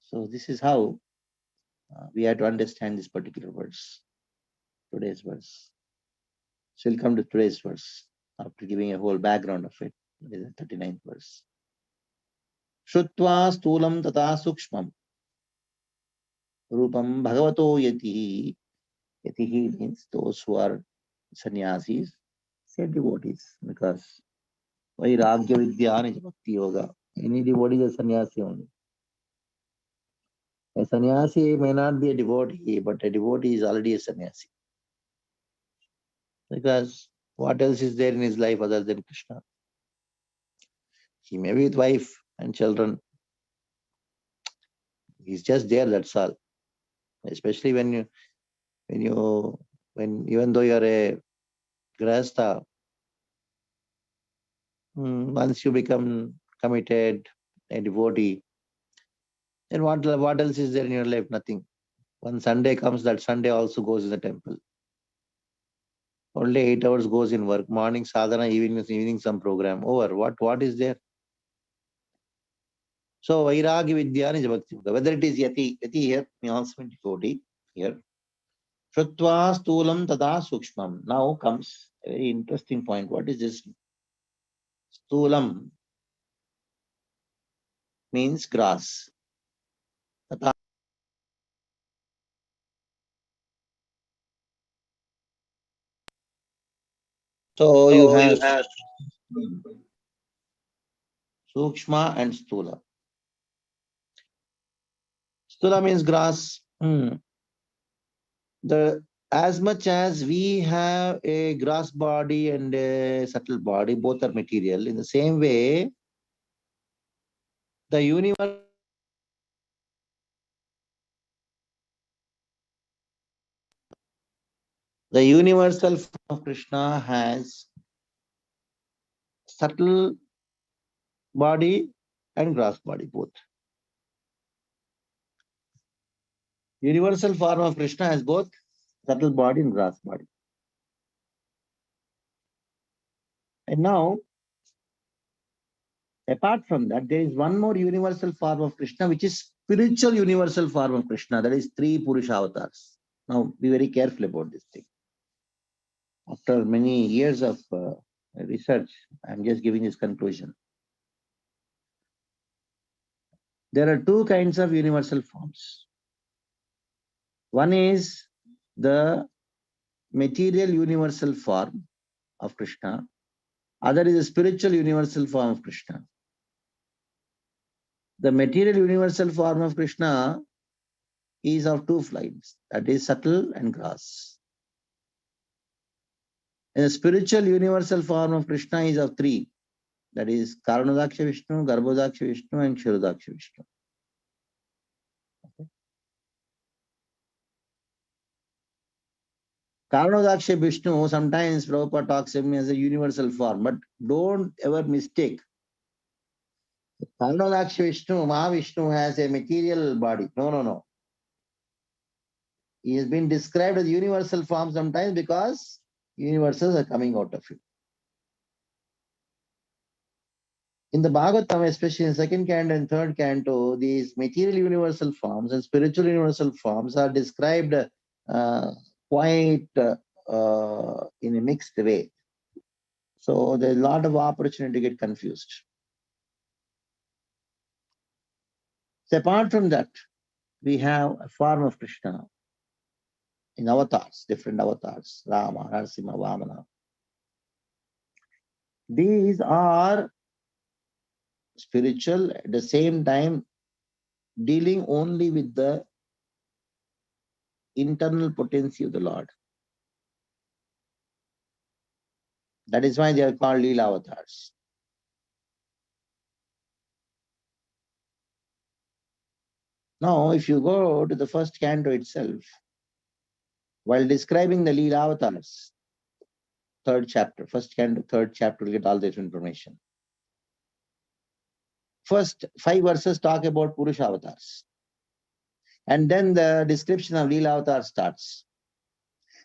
So this is how we have to understand this particular verse, today's verse. So we'll come to today's verse after giving a whole background of it. It is the 39th verse. Shrutva sthulam tata sukshmam rupam bhagavato yatihi. Yatihi means those who are sannyasis, say devotees, because vairagya vidya nija bhakti yoga. Any devotee is a sannyasi only. A sannyasi may not be a devotee, but a devotee is already a sannyasi. Because what else is there in his life other than Krishna? He may be with wife and children. He's just there, that's all. Especially when even though you're a grahastha, once you become committed, a devotee, then what else is there in your life? Nothing. When Sunday comes, that Sunday also goes in the temple. Only 8 hours goes in work. Morning sadhana, evening some program. Over. What is there? So Vairagya Vidya is Bhakti. Whether it is Yati here, we also devotee here. Shrutva Stulam Tada Sukshmam. Now comes a very interesting point. What is this? Stulam means grass. Tata. So you have Sukshma and Stula. Stula means grass. As much as we have a grass body and a subtle body, both are material. In the same way, the universe universal form of Krishna has subtle body and grass body, both. Universal form of Krishna has both subtle body and grass body. And now, apart from that, there is one more universal form of Krishna, which is spiritual universal form of Krishna. That is 3 Purusha avatars. Now, be very careful about this thing. After many years of research, I'm just giving this conclusion. There are 2 kinds of universal forms. One is the material universal form of Krishna. Other is the spiritual universal form of Krishna. The material universal form of Krishna is of 2 flights, that is subtle and grass. And the spiritual universal form of Krishna is of 3, that is Karanadaksha Vishnu, Garbhodaksha Vishnu and Kshirodaksha Vishnu. Okay. Karanadaksha Vishnu, sometimes Prabhupada talks of him as a universal form, but don't ever mistake. Karanadaksha Vishnu, Mahavishnu has a material body. No. He has been described as universal form sometimes because universals are coming out of him. In the Bhagavatam, especially in 2nd canto and 3rd canto, these material universal forms and spiritual universal forms are described quite in a mixed way. So there's a lot of opportunity to get confused. So apart from that, we have a form of Krishna in avatars, different avatars, Rama, Narasimha, Vamana. These are spiritual, at the same time dealing only with the internal potency of the Lord. That is why they are called Leela avatars. Now, if you go to the 1st canto itself, while describing the Leela avatars, 3rd chapter, 1st canto, 3rd chapter, you'll get all this information. First 5 verses talk about Purusha avatars. And then the description of Leela avatar starts.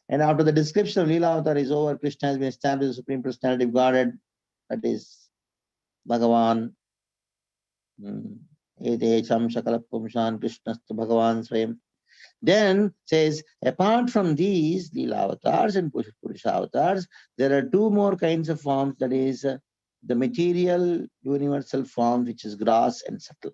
And after the description of Leela avatar is over, Krishna has been established as the Supreme Personality of Godhead, that is Bhagavan. Etecham Shakala Pumshan Krishnastu Bhagavan Swayam. Then says, apart from these Leela avatars and Purusha avatars, there are 2 more kinds of forms, that is the material universal form, which is grass and subtle.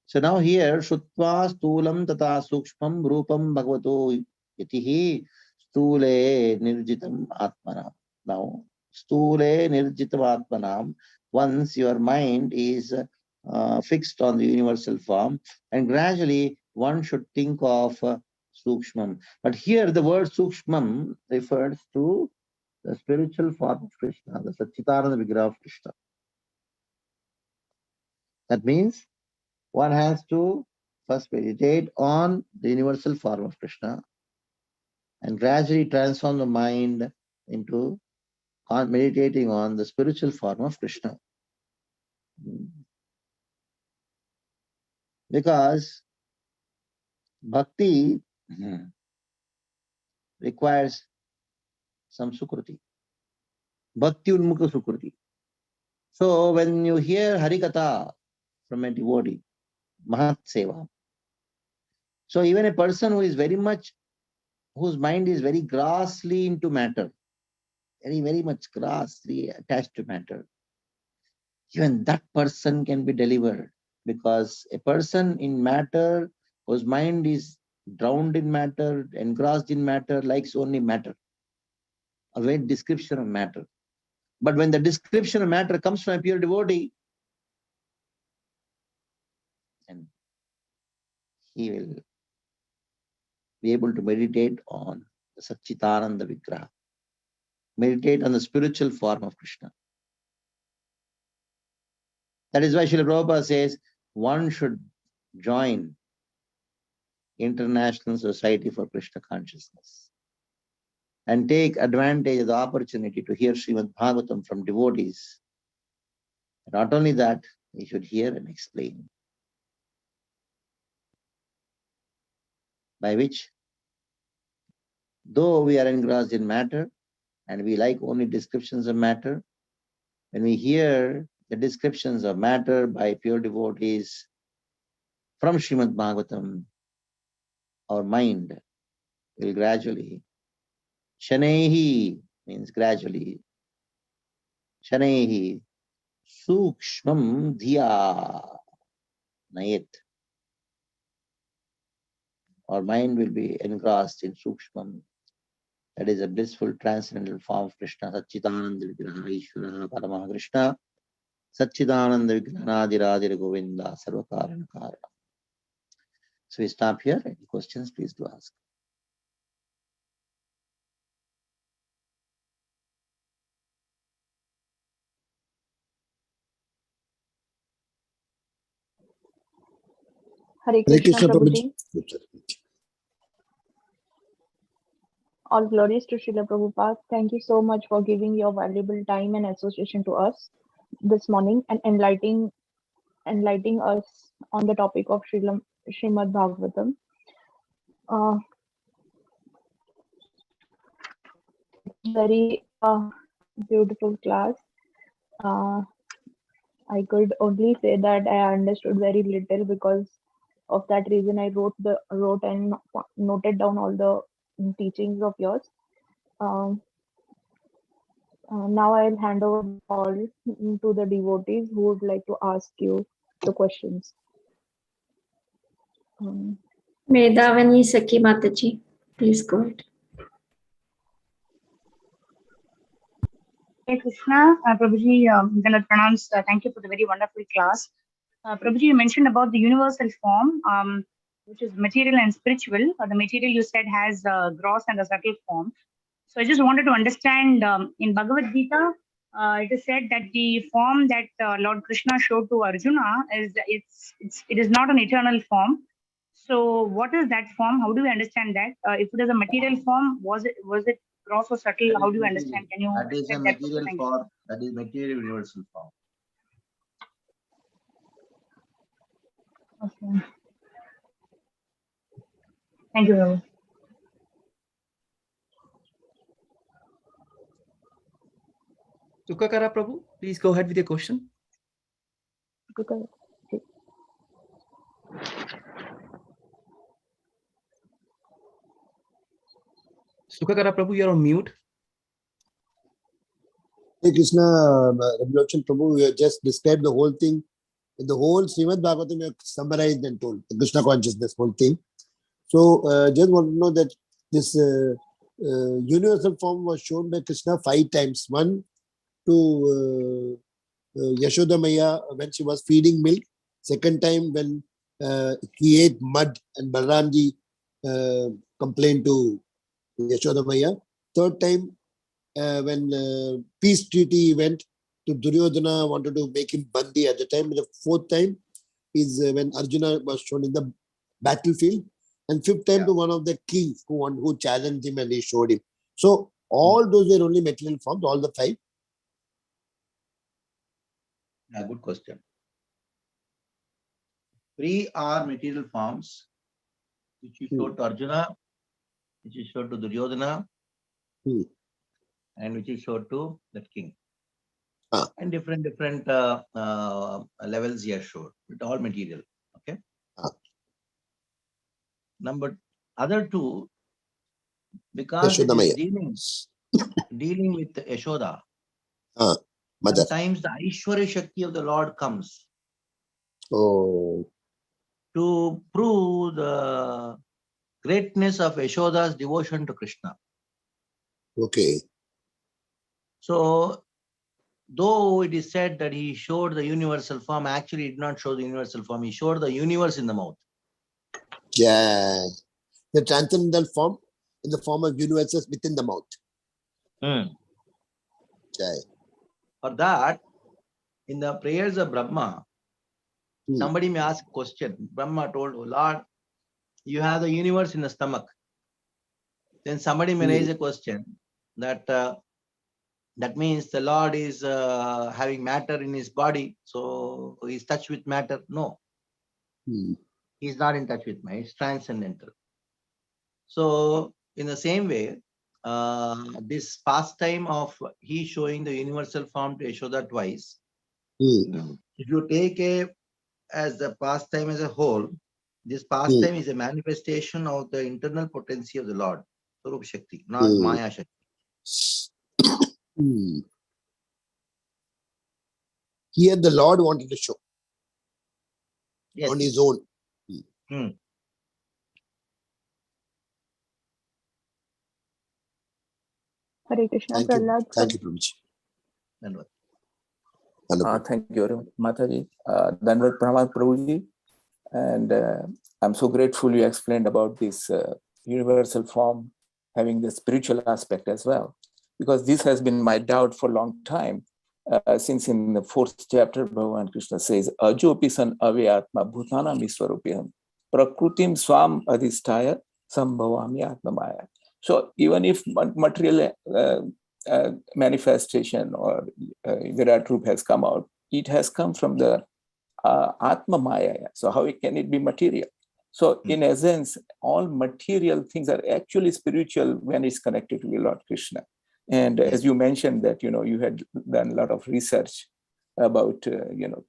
So now here, Shrutva Stulam Tata Sukshmam Rupam Bhagavato Yatihi Stule Nirjitam Atmanam. Now, Stule Nirjitam Atmanam, once your mind is fixed on the universal form, and gradually one should think of Sukshmam. But here the word Sukshmam refers to the spiritual form of Krishna, the Satchitananda Vigraha of Krishna. That means one has to first meditate on the universal form of Krishna and gradually transform the mind into meditating on the spiritual form of Krishna. Because bhakti requires some sukruti, bhakti unmukha sukruti. So when you hear Harikatha from a devotee, Mahat Seva, so even a person who is very much, whose mind is very grossly into matter, very much grossly attached to matter, even that person can be delivered, because a person in matter whose mind is drowned in matter, engrossed in matter, likes only matter, a very description of matter. But when the description of matter comes from a pure devotee, then he will be able to meditate on the Satchitananda Vigraha, meditate on the spiritual form of Krishna. That is why Srila Prabhupada says one should join International Society for Krishna Consciousness and take advantage of the opportunity to hear Srimad Bhagavatam from devotees. Not only that, he should hear and explain, by which, though we are engrossed in matter and we like only descriptions of matter, when we hear the descriptions of matter by pure devotees from Srimad Bhagavatam, our mind will gradually, shanehi means gradually, shanehi sukshmam dhiya nayet. Our mind will be engrossed in sukshmam, that is a blissful transcendental form of Krishna, Satchitananda Vigraha Ishvara Paramaha Krishna, Satchitananda Vigrahanadiradir Govinda Sarvakarana Karana. So we stop here. Any questions, please do ask. Hare Hare Krishna Krishna Prabhuji. Prabhuji. All glories to Srila Prabhupada. Thank you so much for giving your valuable time and association to us this morning and enlightening us on the topic of Srimad Bhagavatam. Very beautiful class. I could only say that I understood very little. Because of that reason, I wrote and noted down all the teachings of yours. Now I'll hand over the call to the devotees who would like to ask you the questions. Medhavani Sakhi Mataji, please go ahead. Hey Krishna, Prabhuji, pronouns. Thank you for the very wonderful class. Prabhuji, you mentioned about the universal form, which is material and spiritual. The material you said has gross and a subtle form. So I just wanted to understand, in Bhagavad Gita, it is said that the form that Lord Krishna showed to Arjuna it is not an eternal form. So what is that form? How do we understand that? If it is a material form, was it gross or subtle? How do you understand? Can you That is a explain that? material form. That is material universal form. Okay. Thank you, Prabhu. Sukakara Prabhu, please go ahead with your question. Sukakara Prabhu, you're on mute. Hey Krishna, Kamal Lochan Prabhu, you have just described the whole thing. The whole Srimad Bhagavatam you have summarized and told the Krishna consciousness, whole thing. So just want to know that this universal form was shown by Krishna 5 times. One to Yashoda Maya when she was feeding milk. Second time when he ate mud and Balramji complained to Yashoda Maya. Third time when peace treaty went to Duryodhana, wanted to make him bandi at the time. The fourth time is when Arjuna was shown in the battlefield. And fifth time to one of the kings who challenged him and he showed him. So all those were only material forms, all the 5. Yeah, good question. 3 are material forms which you showed to Arjuna which is showed to Duryodhana, and which is showed to that king. And different levels here showed with all material. Okay. Number other two, because it is dealing with Yashoda. Sometimes the Aishwarya Shakti of the Lord comes to prove the greatness of Yashoda's devotion to Krishna. Okay. So, though it is said that he showed the universal form, actually he did not show the universal form. He showed the universe in the mouth. Yeah. The transcendental form in the form of universes within the mouth. Okay. For that, in the prayers of Brahma, somebody may ask a question. Brahma told, oh Lord, you have the universe in the stomach. Then somebody may raise a question that that means the Lord is having matter in his body, so he's touched with matter. No. He's not in touch with matter. It's transcendental. So, in the same way, this pastime of he showing the universal form to Yashoda twice, if you take as the pastime as a whole, this pastime is a manifestation of the internal potency of the Lord, Swarup Shakti, not Maya Shakti. Here the Lord wanted to show on his own. Hare Krishna. Thank you, Prahlad. thank you, Prabhuji. Thank you very much, Mataji. Dandavat Pranam, Prabhuji. And I'm so grateful you explained about this universal form having the spiritual aspect as well, because this has been my doubt for a long time. Since in the 4th chapter, Bhagavan Krishna says, Ajopisan avyatma bhutanam iswarupiham prakrutim swam adhisthaya sambhavami atmamaya. So even if material manifestation or Virat Roop has come out, it has come from the Atma Maya. So how can it be material? So in essence, all material things are actually spiritual when it's connected to the Lord Krishna. And as you mentioned that, you had done a lot of research about,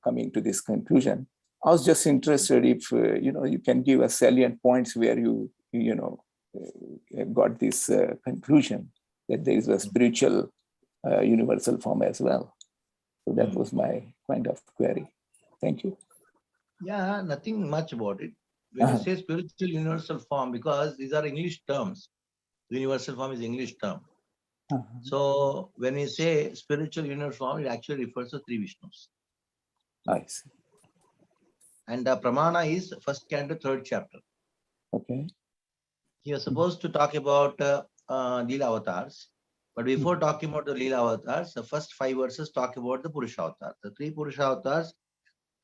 coming to this conclusion. I was just interested if, you can give us salient points where you got this conclusion that there is a spiritual universal form as well. So that was my kind of query. Thank you. Yeah, nothing much about it. When you say spiritual universal form, because these are English terms, universal form is English term. So when we say spiritual universal form, it actually refers to 3 Vishnus. I see. And the Pramana is 1st canto, 3rd chapter. Okay. He was supposed to talk about Leela avatars. But before talking about the Leela avatars, the first 5 verses talk about the Purusha avatar. The 3 Purusha avatars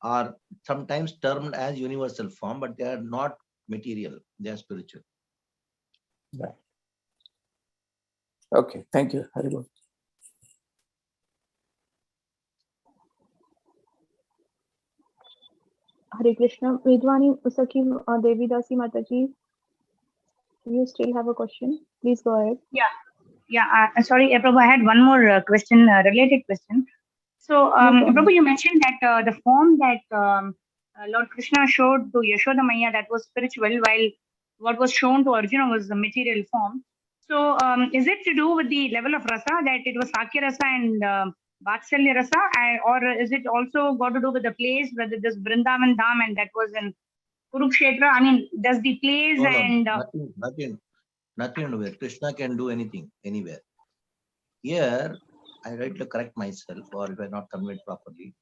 are sometimes termed as universal form, but they are not material. They are spiritual. Right. Okay. Thank you. Haribol. Hare Krishna. Vedvani Usaki Devi Dasi Mataji, do you still have a question? Please go ahead. Yeah. Sorry, Prabhu, I had one more question, related question. So, Prabhu, you mentioned that the form that Lord Krishna showed to Yashoda Maya, that was spiritual, while what was shown to Arjuna was the material form. So, is it to do with the level of rasa, that it was Sakya rasa and Vatsalya rasa, or is it also got to do with the place, whether this Vrindavan Dham and that was in Kurukshetra? I mean, does the place Nothing to do with Krishna can do anything, anywhere. Here, I like to correct myself, or if I not conveyed properly.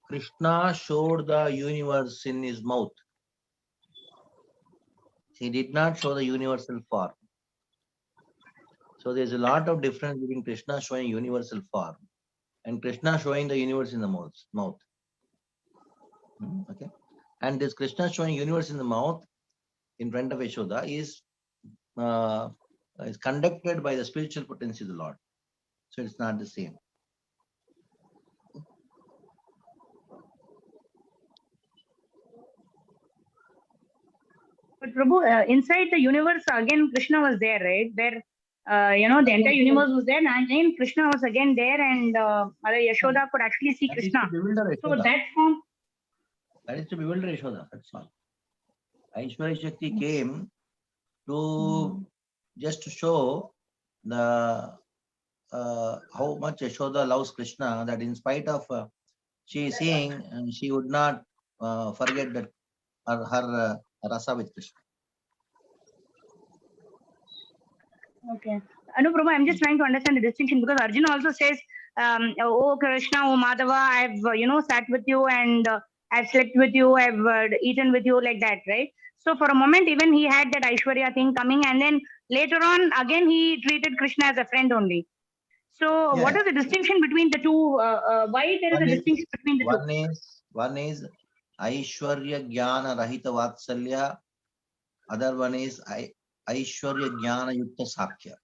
Krishna showed the universe in his mouth. He did not show the universal form. So there's a lot of difference between Krishna showing universal form and Krishna showing the universe in the mouth. Okay. And this Krishna showing universe in the mouth in front of Yashoda is conducted by the spiritual potency of the Lord. So it's not the same. But Prabhu, inside the universe, again, Krishna was there, right? There, the entire universe was there, and again, Krishna was again there, and Mother Yashoda could actually see Krishna. So that form. That is to bewilder Yashoda, that's all. Aishwarya Shakti came to just to show the how much Yashoda loves Krishna, that in spite of she is seeing, and she would not forget that her rasa with Krishna. Okay. No, Prabhu, I'm just trying to understand the distinction, because Arjuna also says, oh Krishna, oh Madhava, I've, sat with you, and I've slept with you, I've eaten with you, like that, right? So for a moment, even he had that Aishwarya thing coming, and then later on, again, he treated Krishna as a friend only. So what is the distinction between the two? Why there is a distinction between the two? One is Aishwarya Jnana Rahita Vatsalya, other one is Aishwarya Jnana Yukta Sakya.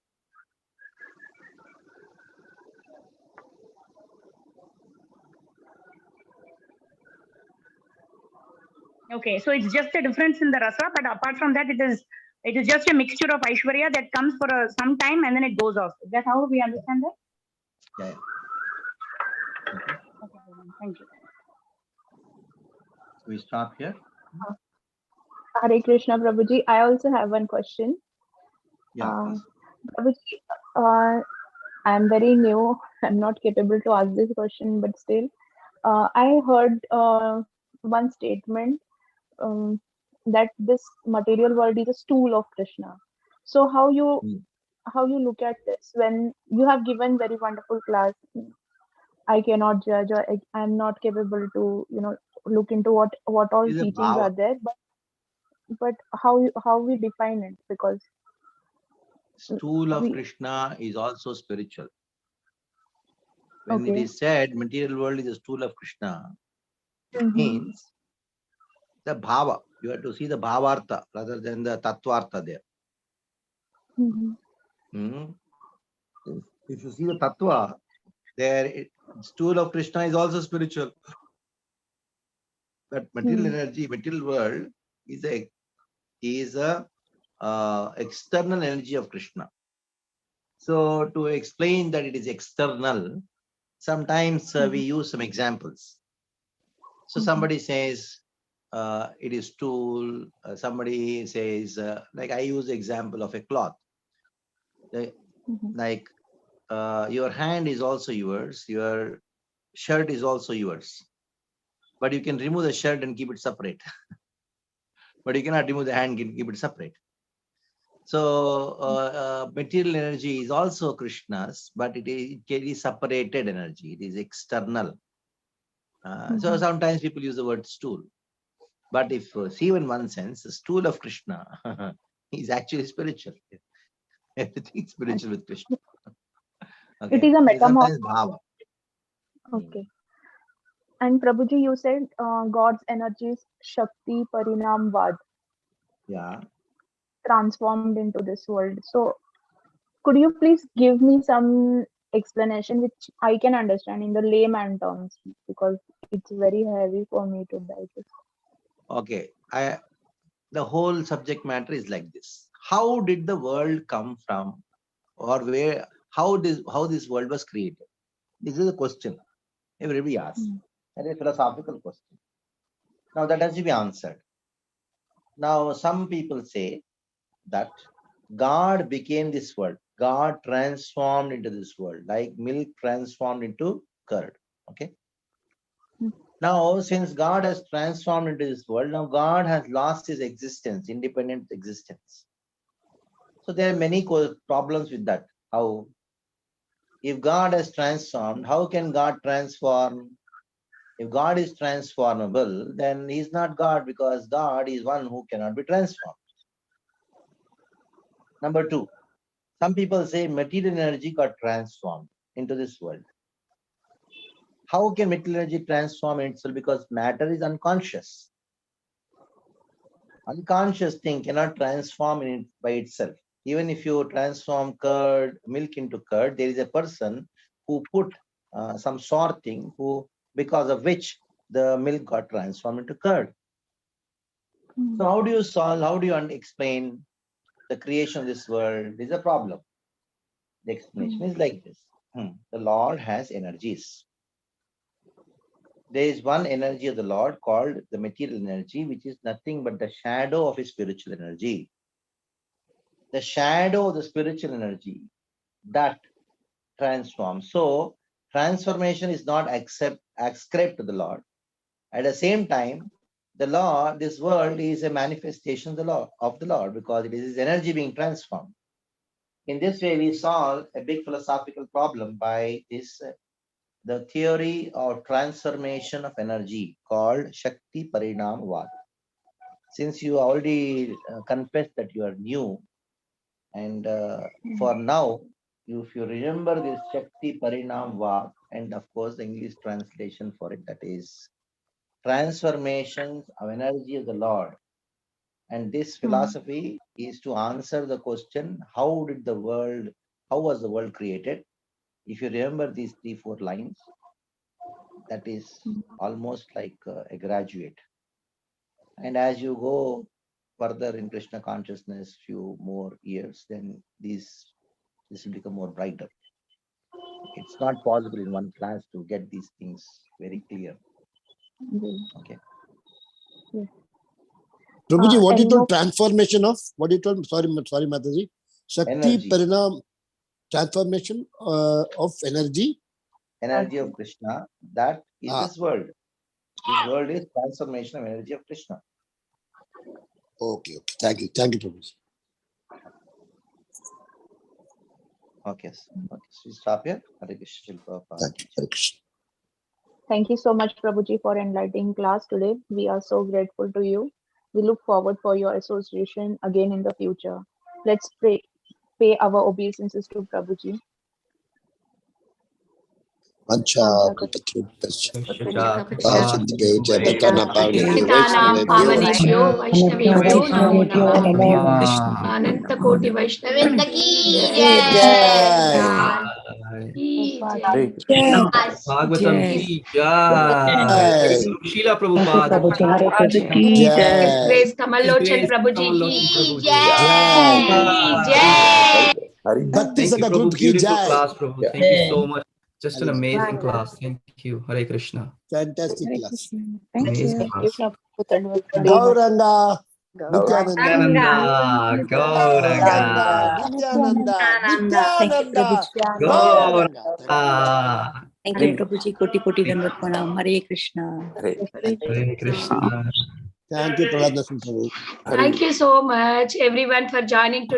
Okay, so it's just a difference in the rasa, but apart from that, it is just a mixture of Aishwarya that comes for some time and then it goes off. Is that how we understand that? Yeah. Okay. Okay, thank you. So we stop here. Hare Krishna, Prabhuji. I also have one question. Yeah. Prabhuji, I'm very new. I'm not capable to ask this question, but still, I heard one statement that this material world is a stool of Krishna. So how you look at this when you have given very wonderful class? I cannot judge, or I'm not capable to look into what all teachings are there, but how we define it, because stool of Krishna is also spiritual. When it is said material world is a stool of Krishna, it means the bhava. You have to see the bhavartha rather than the tattvartha there. If you see the tattva, there stool of Krishna is also spiritual. But material energy, material world is a external energy of Krishna. So to explain that it is external, sometimes we use some examples. So somebody says it is stool. Somebody says, like I use the example of a cloth. Like your hand is also yours. Your shirt is also yours. But you can remove the shirt and keep it separate. But you cannot remove the hand and keep it separate. So material energy is also Krishna's, but it is separated energy. It is external. So sometimes people use the word stool. But if see in one sense, the stool of Krishna is actually spiritual. Everything is spiritual with Krishna. Okay. It is a metamorph. Sometimes bhava. Okay. And Prabhuji, you said God's energy is Shakti Parinam Vad. Yeah. Transformed into this world. So could you please give me some explanation which I can understand in the layman terms, because it's very heavy for me to digest. Okay. The whole subject matter is like this. How did the world come from, or where? How this world was created? This is a question everybody asks. That is a philosophical question. Now that has to be answered. Now some people say that God became this world. God transformed into this world, like milk transformed into curd. Okay. Now, since God has transformed into this world, now God has lost his existence, independent existence. So there are many problems with that. How? If God has transformed, how can God transform? If God is transformable, then he is not God, because God is one who cannot be transformed. Number two, some people say material energy got transformed into this world. How can material energy transform itself? Because matter is unconscious. Unconscious thing cannot transform in it by itself. Even if you transform milk into curd, there is a person who put some sorting, because of which the milk got transformed into curd. So how do you solve, how do you explain the creation of this world? Is a problem. The explanation is like this. The Lord has energies. There is one energy of the Lord called the material energy, which is nothing but the shadow of his spiritual energy. The shadow of the spiritual energy that transforms. So transformation is not ascribed to the Lord. At the same time, the Lord, this world is a manifestation of the Lord because it is his energy being transformed. In this way, we solve a big philosophical problem by this, the theory of transformation of energy called Shakti Parinam Vad. Since you already confessed that you are new, and for now, if you remember this Shakti Parinam Vad, and of course the English translation for it, that is transformations of energy of the Lord. And this philosophy is to answer the question, how was the world created? If you remember these 3-4 lines, that is almost like a graduate. And as you go further in Krishna consciousness, few more years, then this will become more brighter. It's not possible in one class to get these things very clear. Okay. Prabhuji, what you told transformation of? What you told? Sorry, Mataji. Shakti Parinam, transformation of energy. Energy of Krishna. That is this world. This world is transformation of energy of Krishna. Okay. Thank you, Prabhuji. Okay. So we stop here. Hare Krishna. Thank you. Hare Krishna. Thank you so much, Prabhuji, for enlightening class today. We are so grateful to you. We look forward for your association again in the future. Let's pay our obeisances to Prabhuji. Pancha Pavanebhyo Vaishnavebhyo Namo Namaha. Ananta Koti Vaishnavinda ki jai. Bhagavatam ki jai. Srila Prabhupada ki jai. His Grace Kamal Lochan Prabhuji ki jai. Bhakti Thank you, Sangha Prabhu. Group ki Beautiful jai. class, Prabhu. Thank you so much. Just an amazing class. Thank you. Hare Krishna. Fantastic class. Amazing class. Gauranga. Nityananda. Gauranga. Nityananda. Gauranga. Thank you, Prabhuji. Koti Dandavat Pranam. Hare Krishna. Hare Krishna. Thank you, Prabhuji. Thank you so much, everyone, for joining today.